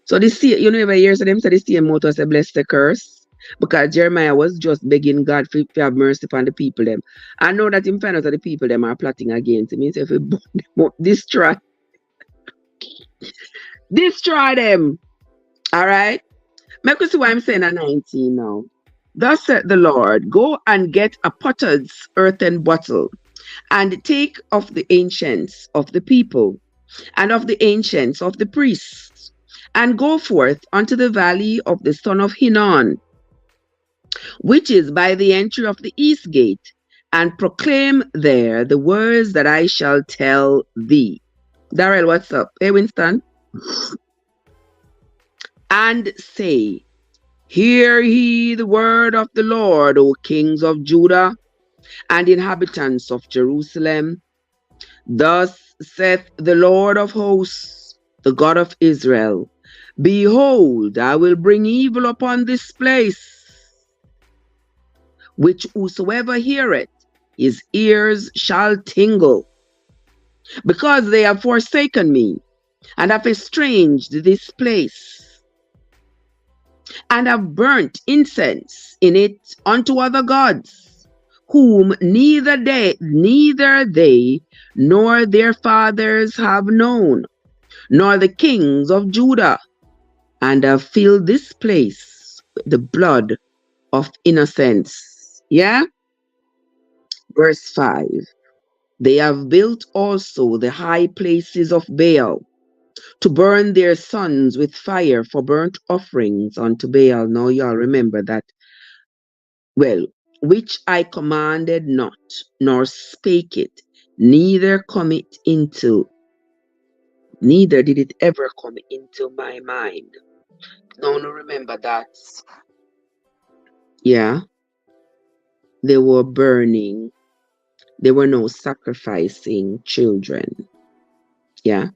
So this, you know, every year so them say the same motto say bless the curse. Because Jeremiah was just begging God to have mercy upon the people them. I know that him find out that the people them are plotting against him. He said, if we burn them up, destroy them. All right? Make us see what I'm saying at 19 now. Thus said the Lord, go and get a potter's earthen bottle, and take of the ancients of the people, and of the ancients of the priests, and go forth unto the valley of the son of Hinnon, which is by the entry of the east gate, and proclaim there the words that I shall tell thee. Darrell, what's up? Hey, Winston. And say, hear ye the word of the Lord, O kings of Judah, and inhabitants of Jerusalem. Thus saith the Lord of hosts, the God of Israel, behold, I will bring evil upon this place, which whosoever heareth, his ears shall tingle, because they have forsaken me, and have estranged this place, and have burnt incense in it unto other gods, whom neither they nor their fathers have known, nor the kings of Judah, and have filled this place with the blood of innocents. Yeah? Verse 5. They have built also the high places of Baal, to burn their sons with fire for burnt offerings unto Baal. Now y'all remember that. Well, which I commanded not, nor spake it, neither did it ever come into my mind. Now remember that. Yeah. They were burning. They were now sacrificing children. Yeah.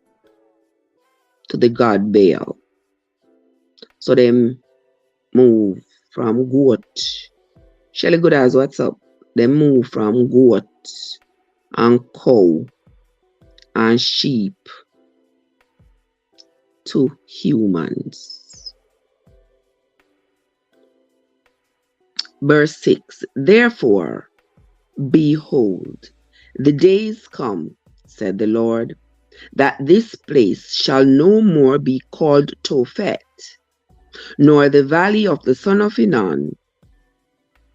To the god Baal. So them move from goat. Shelly Goodas, what's up? They move from goat and cow and sheep to humans. Verse 6. Therefore, behold, the days come, said the Lord, that this place shall no more be called Tophet, nor the valley of the son of Hinnon,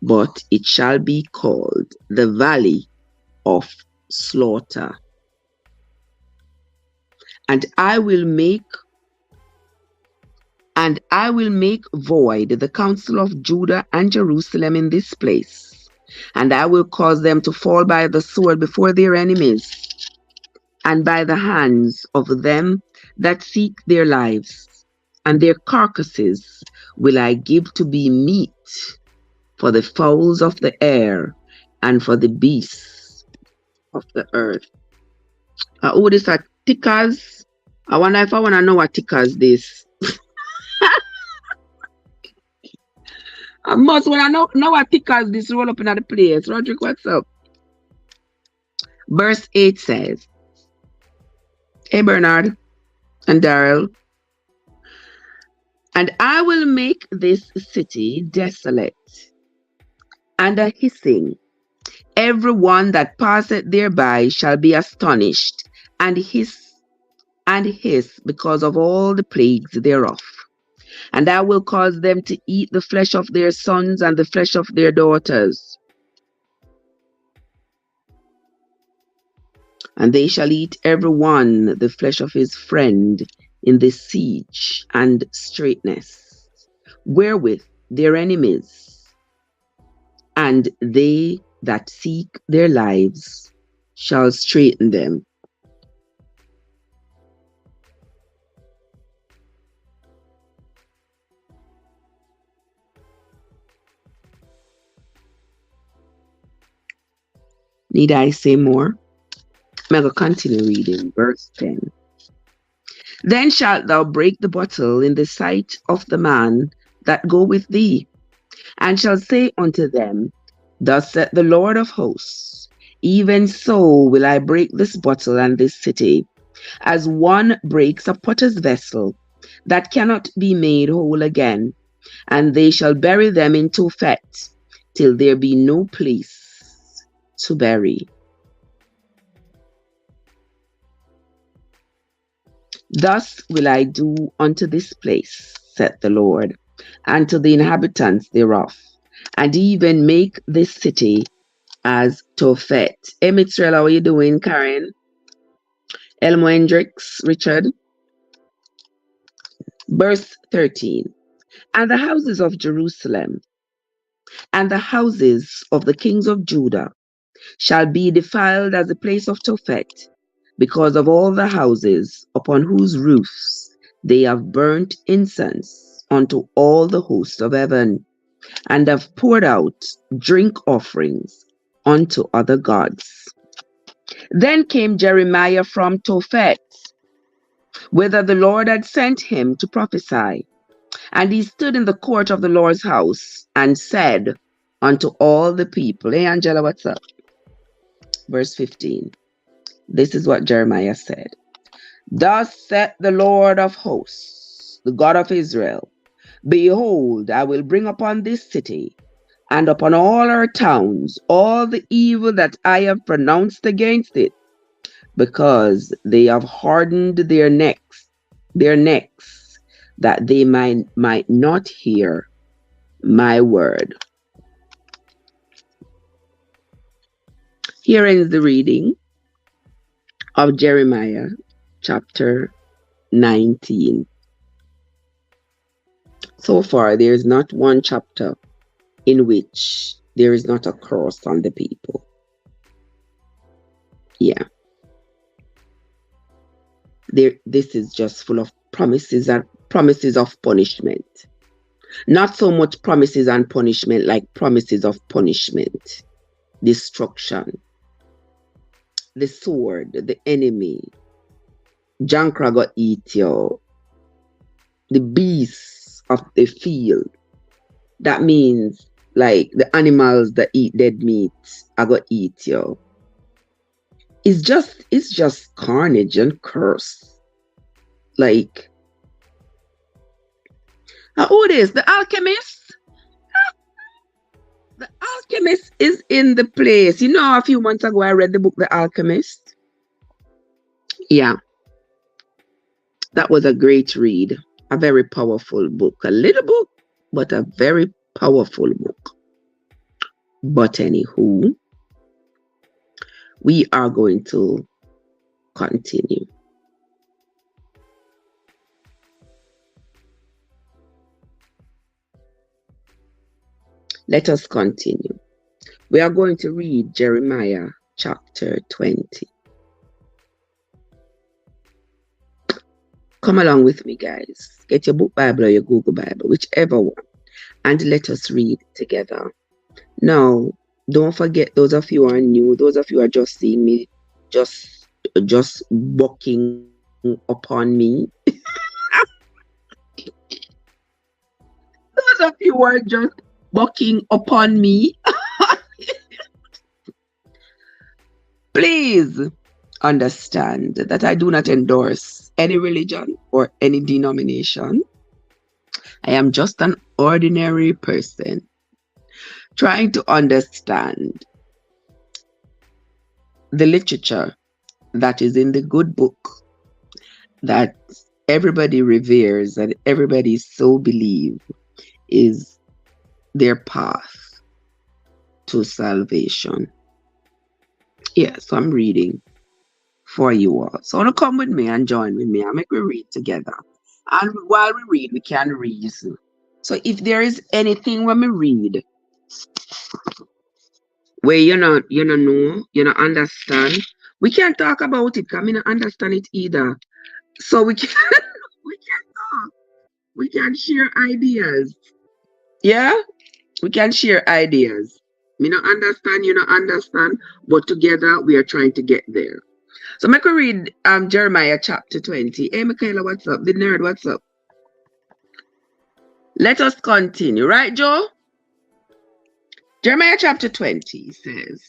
but it shall be called the valley of slaughter. And I will make void the counsel of Judah and Jerusalem in this place, and I will cause them to fall by the sword before their enemies, and by the hands of them that seek their lives, and their carcasses will I give to be meat for the fowls of the air, and for the beasts of the earth. Oh, this are tickers. I wonder if I want to know what tickers this. I must want to know what tickers this roll up in the place. Roderick, what's up? Verse 8 says, hey Bernard and Darrell, and I will make this city desolate and a hissing. Everyone that passeth thereby shall be astonished, and hiss because of all the plagues thereof. And I will cause them to eat the flesh of their sons and the flesh of their daughters. And they shall eat every one the flesh of his friend in the siege and straitness, wherewith their enemies, and they that seek their lives shall straiten them. Need I say more? I'm going to continue reading verse 10. Then shalt thou break the bottle in the sight of the man that go with thee, and shall say unto them, Thus saith the Lord of hosts, even so will I break this bottle and this city, as one breaks a potter's vessel that cannot be made whole again, and they shall bury them in Tophet, till there be no place to bury. Thus will I do unto this place, saith the Lord, and to the inhabitants thereof, and even make this city as Tophet. Hey, Mitzrell, how are you doing, Karen? Elmo Hendricks, Richard. Verse 13. And the houses of Jerusalem and the houses of the kings of Judah shall be defiled as the place of Tophet, because of all the houses upon whose roofs they have burnt incense unto all the hosts of heaven, and have poured out drink offerings unto other gods. Then came Jeremiah from Tophet, whither the Lord had sent him to prophesy. And he stood in the court of the Lord's house and said unto all the people, hey Angela, what's up? Verse 15. This is what Jeremiah said. Thus saith the Lord of hosts, the God of Israel, Behold, I will bring upon this city and upon all her towns all the evil that I have pronounced against it, because they have hardened their necks, that they might not hear my word. Here ends the reading of Jeremiah chapter 19. So far, there is not one chapter in which there is not a curse on the people. Yeah. This is just full of promises and promises of punishment. Not so much promises and punishment like promises of punishment, destruction, the sword, the enemy, Jankra go eat you, the beasts of the field. That means like the animals that eat dead meat are gonna eat you. It's just carnage and curse. Like, who is the alchemist? The Alchemist is in the place. You know, a few months ago I read the book The Alchemist. Yeah, that was a great read. A very powerful book. A little book, but a very powerful book. But anywho, we are going to continue. Let us continue. We are going to read Jeremiah chapter 20. Come along with me, guys. Get your book Bible or your Google Bible, whichever one, and let us read together. Now, don't forget, those of you who are new, those of you who are just seeing me, just bucking upon me. Those of you who are just bucking upon me. Please understand that I do not endorse any religion or any denomination. I am just an ordinary person trying to understand the literature that is in the good book that everybody reveres and everybody so believe is their path to salvation. Yeah, so I'm reading for you all. So want to come with me and join with me and make we read together. And while we read, we can reason. So if there is anything when we read where you know, you not understand, we can't talk about it because I don't understand it either. So we can we can talk. We can share ideas. Yeah? We can share ideas. Me not understand, you not understand, but together we are trying to get there. So make we read Jeremiah chapter 20. Hey Michaela, what's up? The nerd, what's up? Let us continue. Right, Joe? Jeremiah chapter 20 says,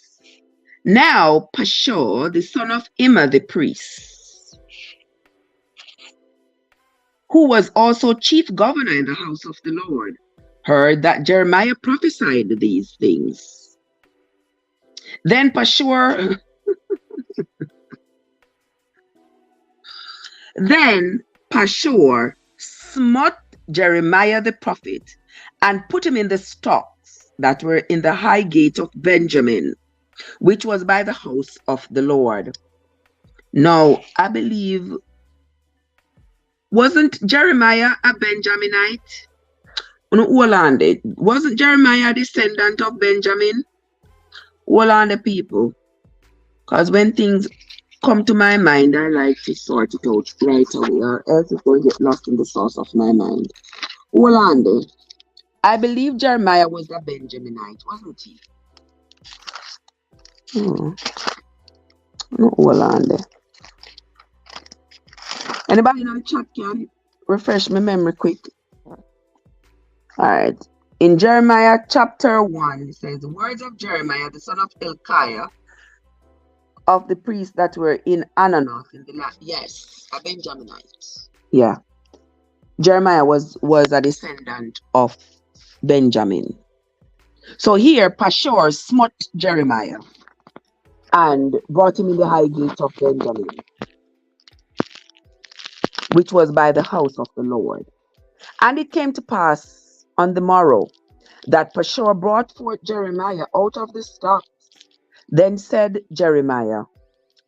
Now Pashur, the son of Immer the priest, who was also chief governor in the house of the Lord, heard that Jeremiah prophesied these things. Then Pashur smote Jeremiah the prophet and put him in the stocks that were in the high gate of Benjamin, which was by the house of the Lord. Now, I believe, wasn't Jeremiah a Benjaminite? No, Holland. Wasn't Jeremiah a descendant of Benjamin? Holland people. Because when things come to my mind, I like to sort it out right away, or else it's going to get lost in the source of my mind. Holland. I believe Jeremiah was a Benjaminite, wasn't he? No, Holland. Anybody in the chat can refresh my memory quick? Alright. In Jeremiah chapter 1, it says, The words of Jeremiah, the son of Hilkiah, of the priests that were in Ananoth in the land. Yes, a Benjaminite. Yeah. Jeremiah was a descendant of Benjamin. So here, Pashur smote Jeremiah and brought him in the high gate of Benjamin, which was by the house of the Lord. And it came to pass on the morrow that Pashur brought forth Jeremiah out of the stocks. Then said Jeremiah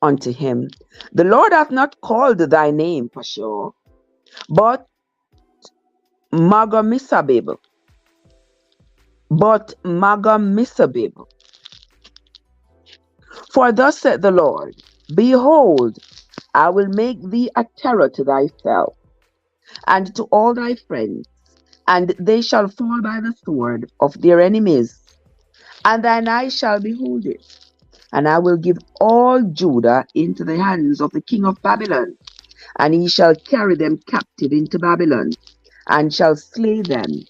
unto him, The Lord hath not called thy name Pashur, but Magamisabib. For thus said the Lord, Behold, I will make thee a terror to thyself, and to all thy friends, and they shall fall by the sword of their enemies, and thine eyes shall behold it. And I will give all Judah into the hands of the king of Babylon, and he shall carry them captive into Babylon, and shall slay them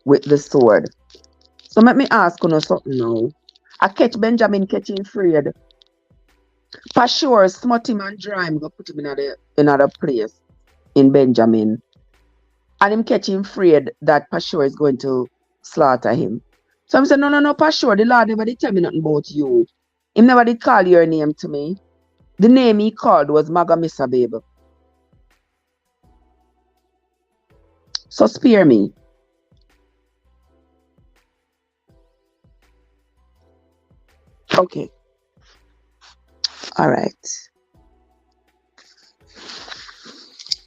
with the sword. So let me ask you something now. I catch Benjamin catching afraid. Pashur smote him and dry him, go put him in another place in Benjamin. And him catching afraid that Pashur is going to slaughter him. So I'm saying, no, Pashur, the Lord never did tell me nothing about you. He never did call your name to me. The name he called was Magamisabib. So spare me. Okay. All right.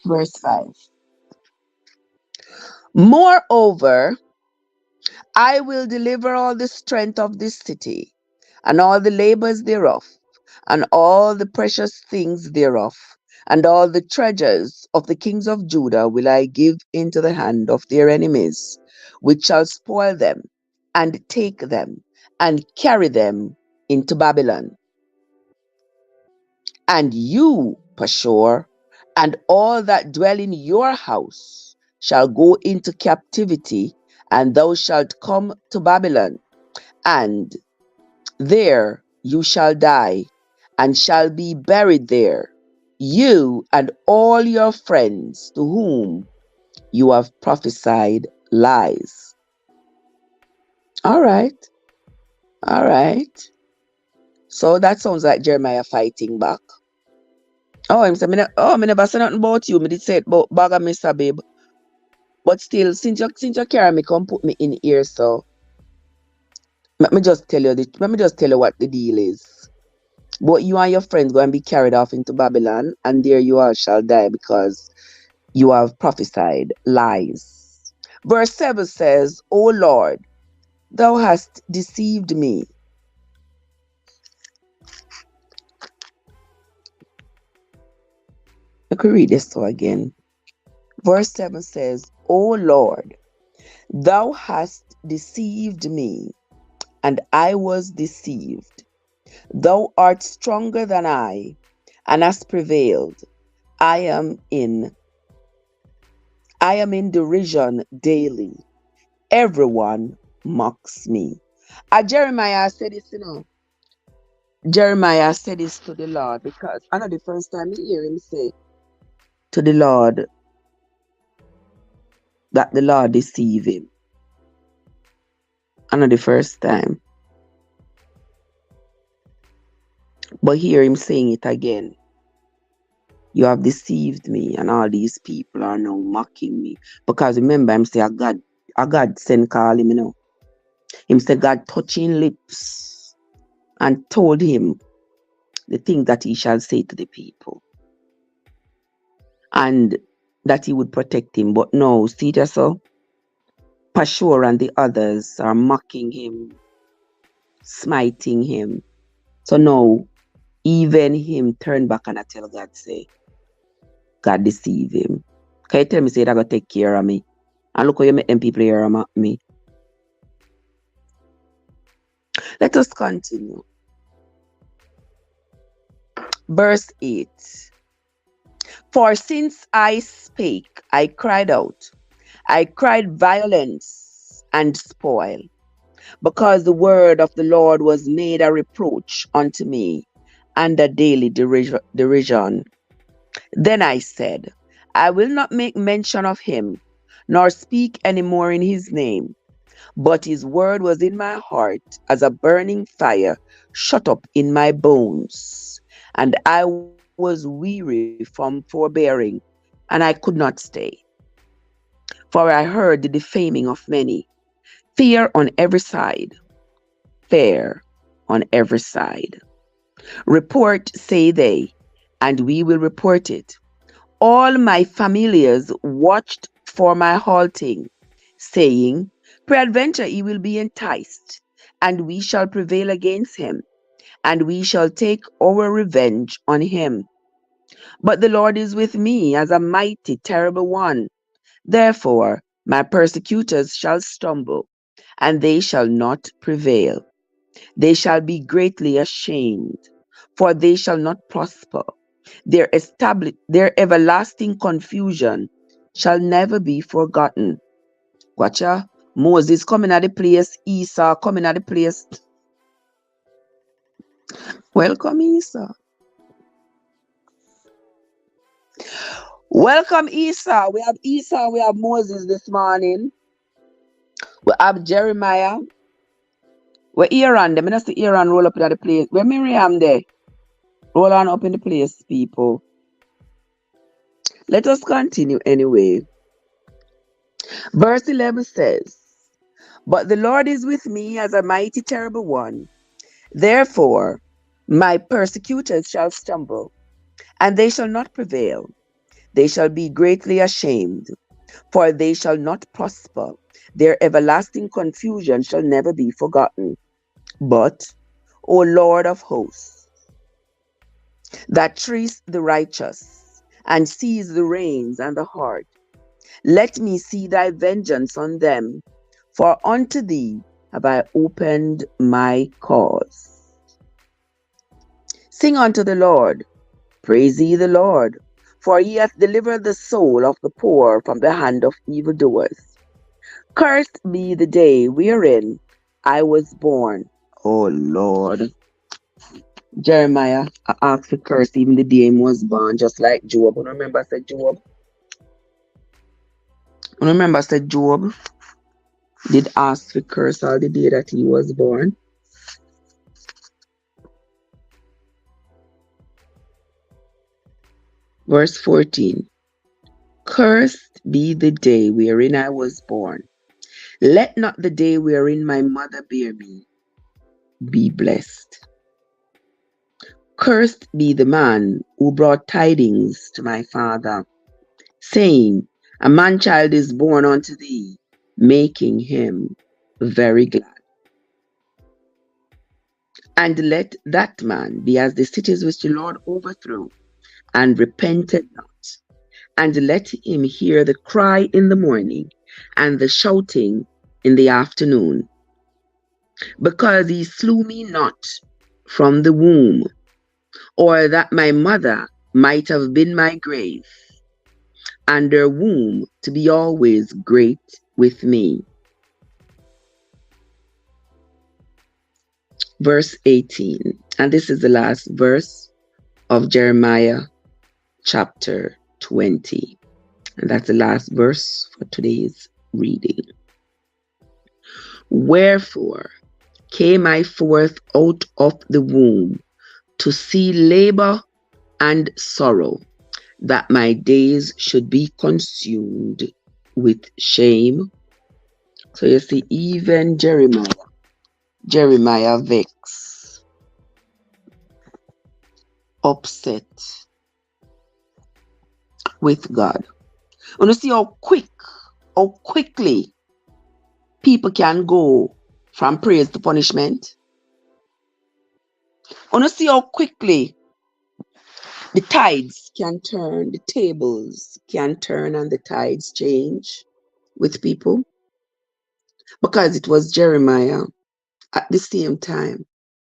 Verse 5. Moreover, I will deliver all the strength of this city, and all the labors thereof, and all the precious things thereof, and all the treasures of the kings of Judah will I give into the hand of their enemies, which shall spoil them, and take them, and carry them into Babylon. And you, Pashur, and all that dwell in your house shall go into captivity, and thou shalt come to Babylon, and there you shall die, and shall be buried there, you and all your friends to whom you have prophesied lies. All right. So that sounds like Jeremiah fighting back. Oh, I'm saying, I never said nothing about you. I did say it about Magamisabib. But still, since you carry me, come put me in here, so let me just tell you what the deal is. But you and your friends go and be carried off into Babylon, and there you all shall die because you have prophesied lies. Verse 7 says, O Lord, thou hast deceived me. I could read this again. Verse 7 says, O Lord, thou hast deceived me, and I was deceived. Thou art stronger than I, and has prevailed. I am in derision daily. Everyone mocks me. Jeremiah said this, Jeremiah said this to the Lord, because I know the first time I hear him say to the Lord that the Lord deceive him. I know the first time. But hear him saying it again. You have deceived me, and all these people are now mocking me. Because remember, him say, a God sent call him, Him said God touching lips and told him the thing that he shall say to the people. And that he would protect him. But no, see that so? Pashur and the others are mocking him, smiting him. So now, even him turn back and I tell God, say, God deceive him. Can you tell me, say, that God take care of me? And look how you make them people here mock me. Let us continue. Verse 8. For since I spake, I cried out. I cried violence and spoil, because the word of the Lord was made a reproach unto me, and a daily derision. Then I said, I will not make mention of him, nor speak any more in his name. But his word was in my heart as a burning fire shut up in my bones. And I was weary from forbearing, and I could not stay. For I heard the defaming of many, fear on every side, fear on every side. Report, say they, and we will report it. All my familiars watched for my halting, saying, peradventure he will be enticed, and we shall prevail against him, and we shall take our revenge on him. But the Lord is with me as a mighty, terrible one. Therefore my persecutors shall stumble, and they shall not prevail. They shall be greatly ashamed, for they shall not prosper. Their everlasting confusion shall never be forgotten. Watcha, Moses coming at the place, Esau coming at the place. Welcome, Esau. Welcome, Esau. We have Esau, we have Moses this morning. We have Jeremiah. Where Aaron, them not see Aaron roll up in the place. Where Miriam there? Roll on up in the place, people. Let us continue anyway. Verse 11 says, but the Lord is with me as a mighty, terrible one. Therefore my persecutors shall stumble, and they shall not prevail. They shall be greatly ashamed, for they shall not prosper. Their everlasting confusion shall never be forgotten. But, O Lord of hosts, that treatest the righteous, and sees the reins and the heart, let me see thy vengeance on them, for unto thee have I opened my cause. Sing unto the Lord, praise ye the Lord, for he hath delivered the soul of the poor from the hand of evildoers. Cursed be the day wherein I was born. Oh Lord. Jeremiah, I asked for curse even the day he was born, just like Job. You remember I said Job? You remember I said Job did ask for curse all the day that he was born? Verse 14. Cursed be the day wherein I was born. Let not the day wherein my mother bare me be blessed. Cursed be the man who brought tidings to my father, saying, a man-child is born unto thee, making him very glad. And let that man be as the cities which the Lord overthrew, and repented not. And let him hear the cry in the morning, and the shouting in the afternoon. Because he slew me not from the womb, or that my mother might have been my grave, and her womb to be always great with me. Verse 18, and this is the last verse of Jeremiah chapter 20. And that's the last verse for today's reading. Wherefore came I forth out of the womb to see labor and sorrow, that my days should be consumed with shame. So you see, even Jeremiah vexed, upset with God. And you see how quickly people can go from praise to punishment. And you see how quickly the tides can turn, the tables can turn, and the tides change with people. Because it was Jeremiah at the same time.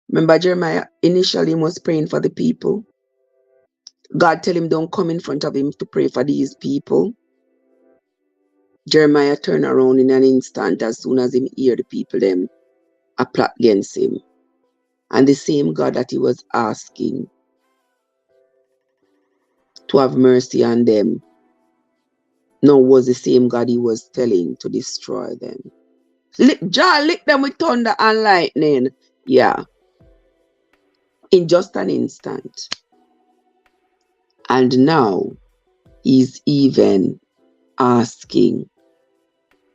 Remember, Jeremiah initially was praying for the people. God tell him don't come in front of him to pray for these people. Jeremiah turned around in an instant as soon as him hear the people them a plot against him. And the same God that he was asking to have mercy on them now was the same God he was telling to destroy them. Jah lick them with thunder and lightning. Yeah. In just an instant. And now he's even asking,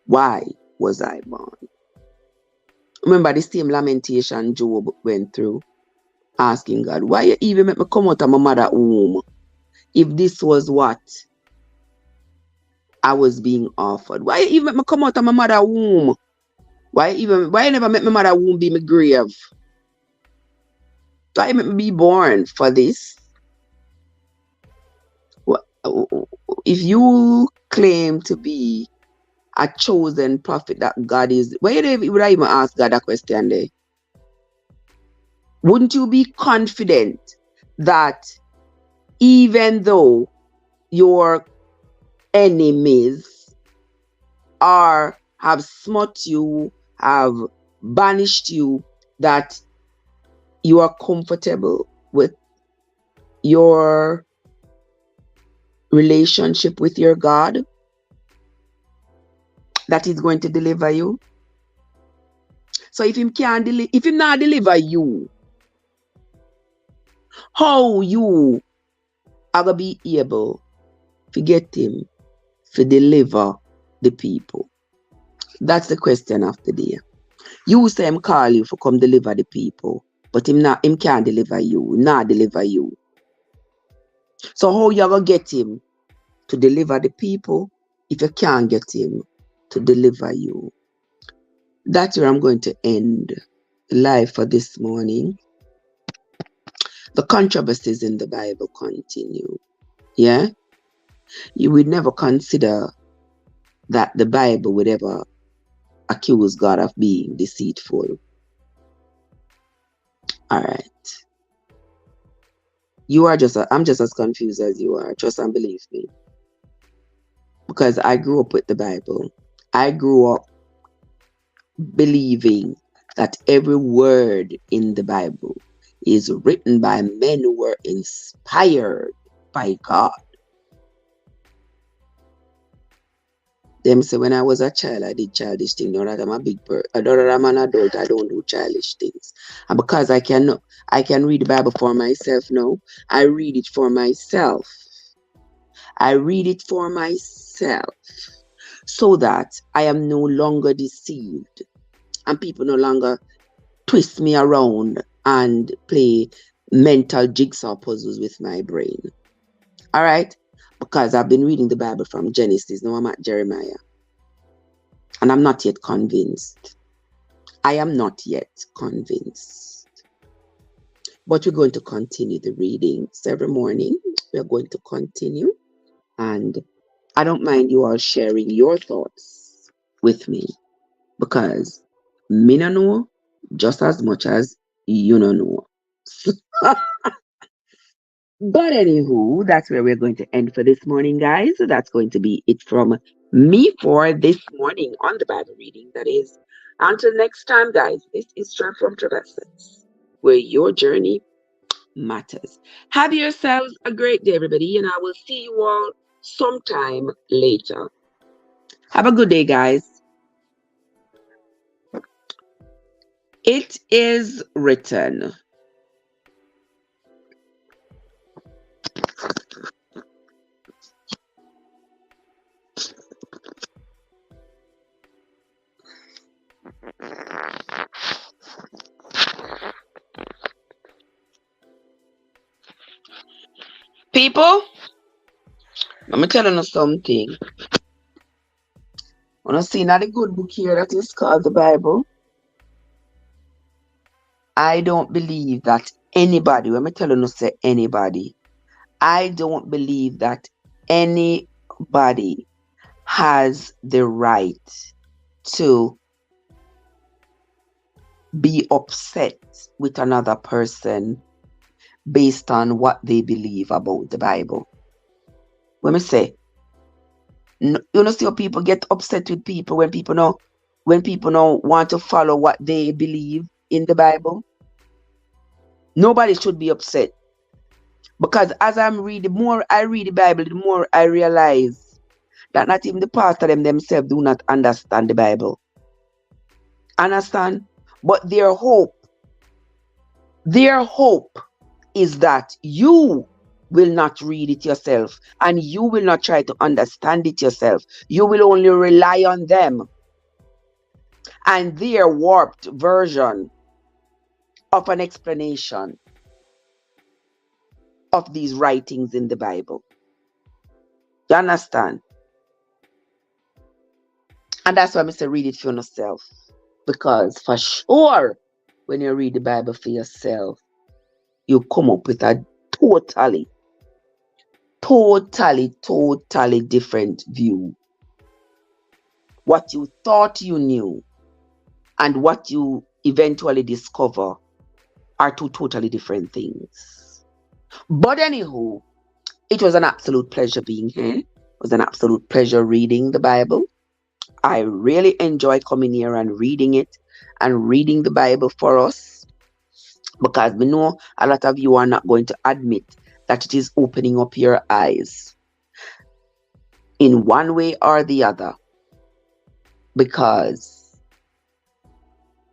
why was I born? Remember the same lamentation Job went through, asking God, why you even make me come out of my mother's womb if this was what I was being offered? Why you even make me come out of my mother's womb? Why you never make my mother's womb be my grave? Why you make me be born for this? If you claim to be a chosen prophet that God is, why would I even ask God a question there? Wouldn't you be confident that even though your enemies have smote you, have banished you, that you are comfortable with your relationship with your God, that He's going to deliver you? So if Him not deliver you, how you are going to be able to get Him to deliver the people? That's the question of the day. You say Him call you for come deliver the people, but Him can't deliver you, not deliver you. So how you going to get Him to deliver the people if you can't get Him to deliver you? That's where I'm going to end live for this morning. The controversies in the Bible continue. Yeah? You would never consider that the Bible would ever accuse God of being deceitful. All right. I'm just as confused as you are. Trust and believe me. Because I grew up with the Bible. I grew up believing that every word in the Bible is written by men who were inspired by God. Them say when I was a child, I did childish things. Now that I'm a big person, now that I'm an adult, I don't do childish things. And because I can read the Bible for myself now, I read it for myself. I read it for myself so that I am no longer deceived and people no longer twist me around and play mental jigsaw puzzles with my brain. All right? Because I've been reading the Bible from Genesis. Now I'm at Jeremiah. And I'm not yet convinced. I am not yet convinced. But we're going to continue the readings every morning. We're going to continue. And I don't mind you all sharing your thoughts with me. Because me no know just as much as you no know. But anywho, that's where we're going to end for this morning, guys. So that's going to be it from me for this morning on the Bible reading. That is, until next time, guys. This is Trev from Trevessence, where your journey matters. Have yourselves a great day, everybody, and I will see you all sometime later. Have a good day, guys. It is written. People, let me tell you something. When I see another good book here that is called the Bible, I don't believe that anybody, let me tell you, say anybody, I don't believe that anybody has the right to be upset with another person based on what they believe about the Bible. When I say, you know, see how people get upset with people when people know want to follow what they believe in the Bible. Nobody should be upset, because as I'm reading, the more I read the Bible, the more I realize that not even the pastor themselves do not understand the Bible. Understand? But their hope is that you will not read it yourself and you will not try to understand it yourself. You will only rely on them and their warped version of an explanation of these writings in the Bible. You understand? And that's why I say read it for yourself. Because for sure, when you read the Bible for yourself, you come up with a totally different view. What you thought you knew and what you eventually discover are two totally different things. But anywho, it was an absolute pleasure being here. It was an absolute pleasure reading the Bible. I really enjoy coming here and reading it and reading the Bible for us, because we know a lot of you are not going to admit that it is opening up your eyes in one way or the other, because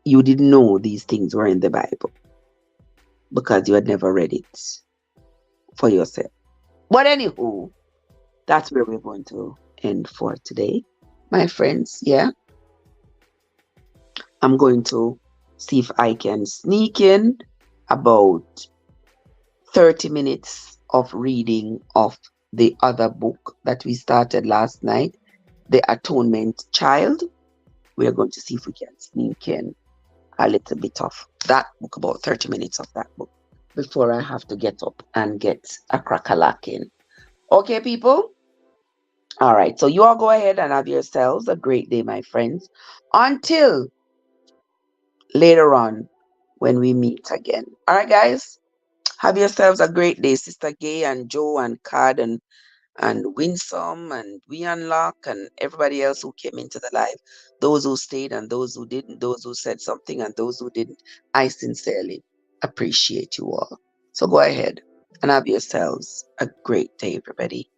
you didn't know these things were in the Bible, because you had never read it for yourself. But anywho, that's where we're going to end for today, my friends. Yeah, I'm going to see if I can sneak in about 30 minutes of reading of the other book that we started last night, The Atonement Child. We're going to see if we can sneak in a little bit of that book, about 30 minutes of that book, before I have to get up and get a crack-a-lack in. Okay, people? All right, so you all go ahead and have yourselves a great day, my friends. Until later on when we meet again. All right, guys? Have yourselves a great day, Sister Gay and Joe and Cad and Winsome and We Unlock and everybody else who came into the live. Those who stayed and those who didn't, those who said something and those who didn't. I sincerely appreciate you all. So go ahead and have yourselves a great day, everybody.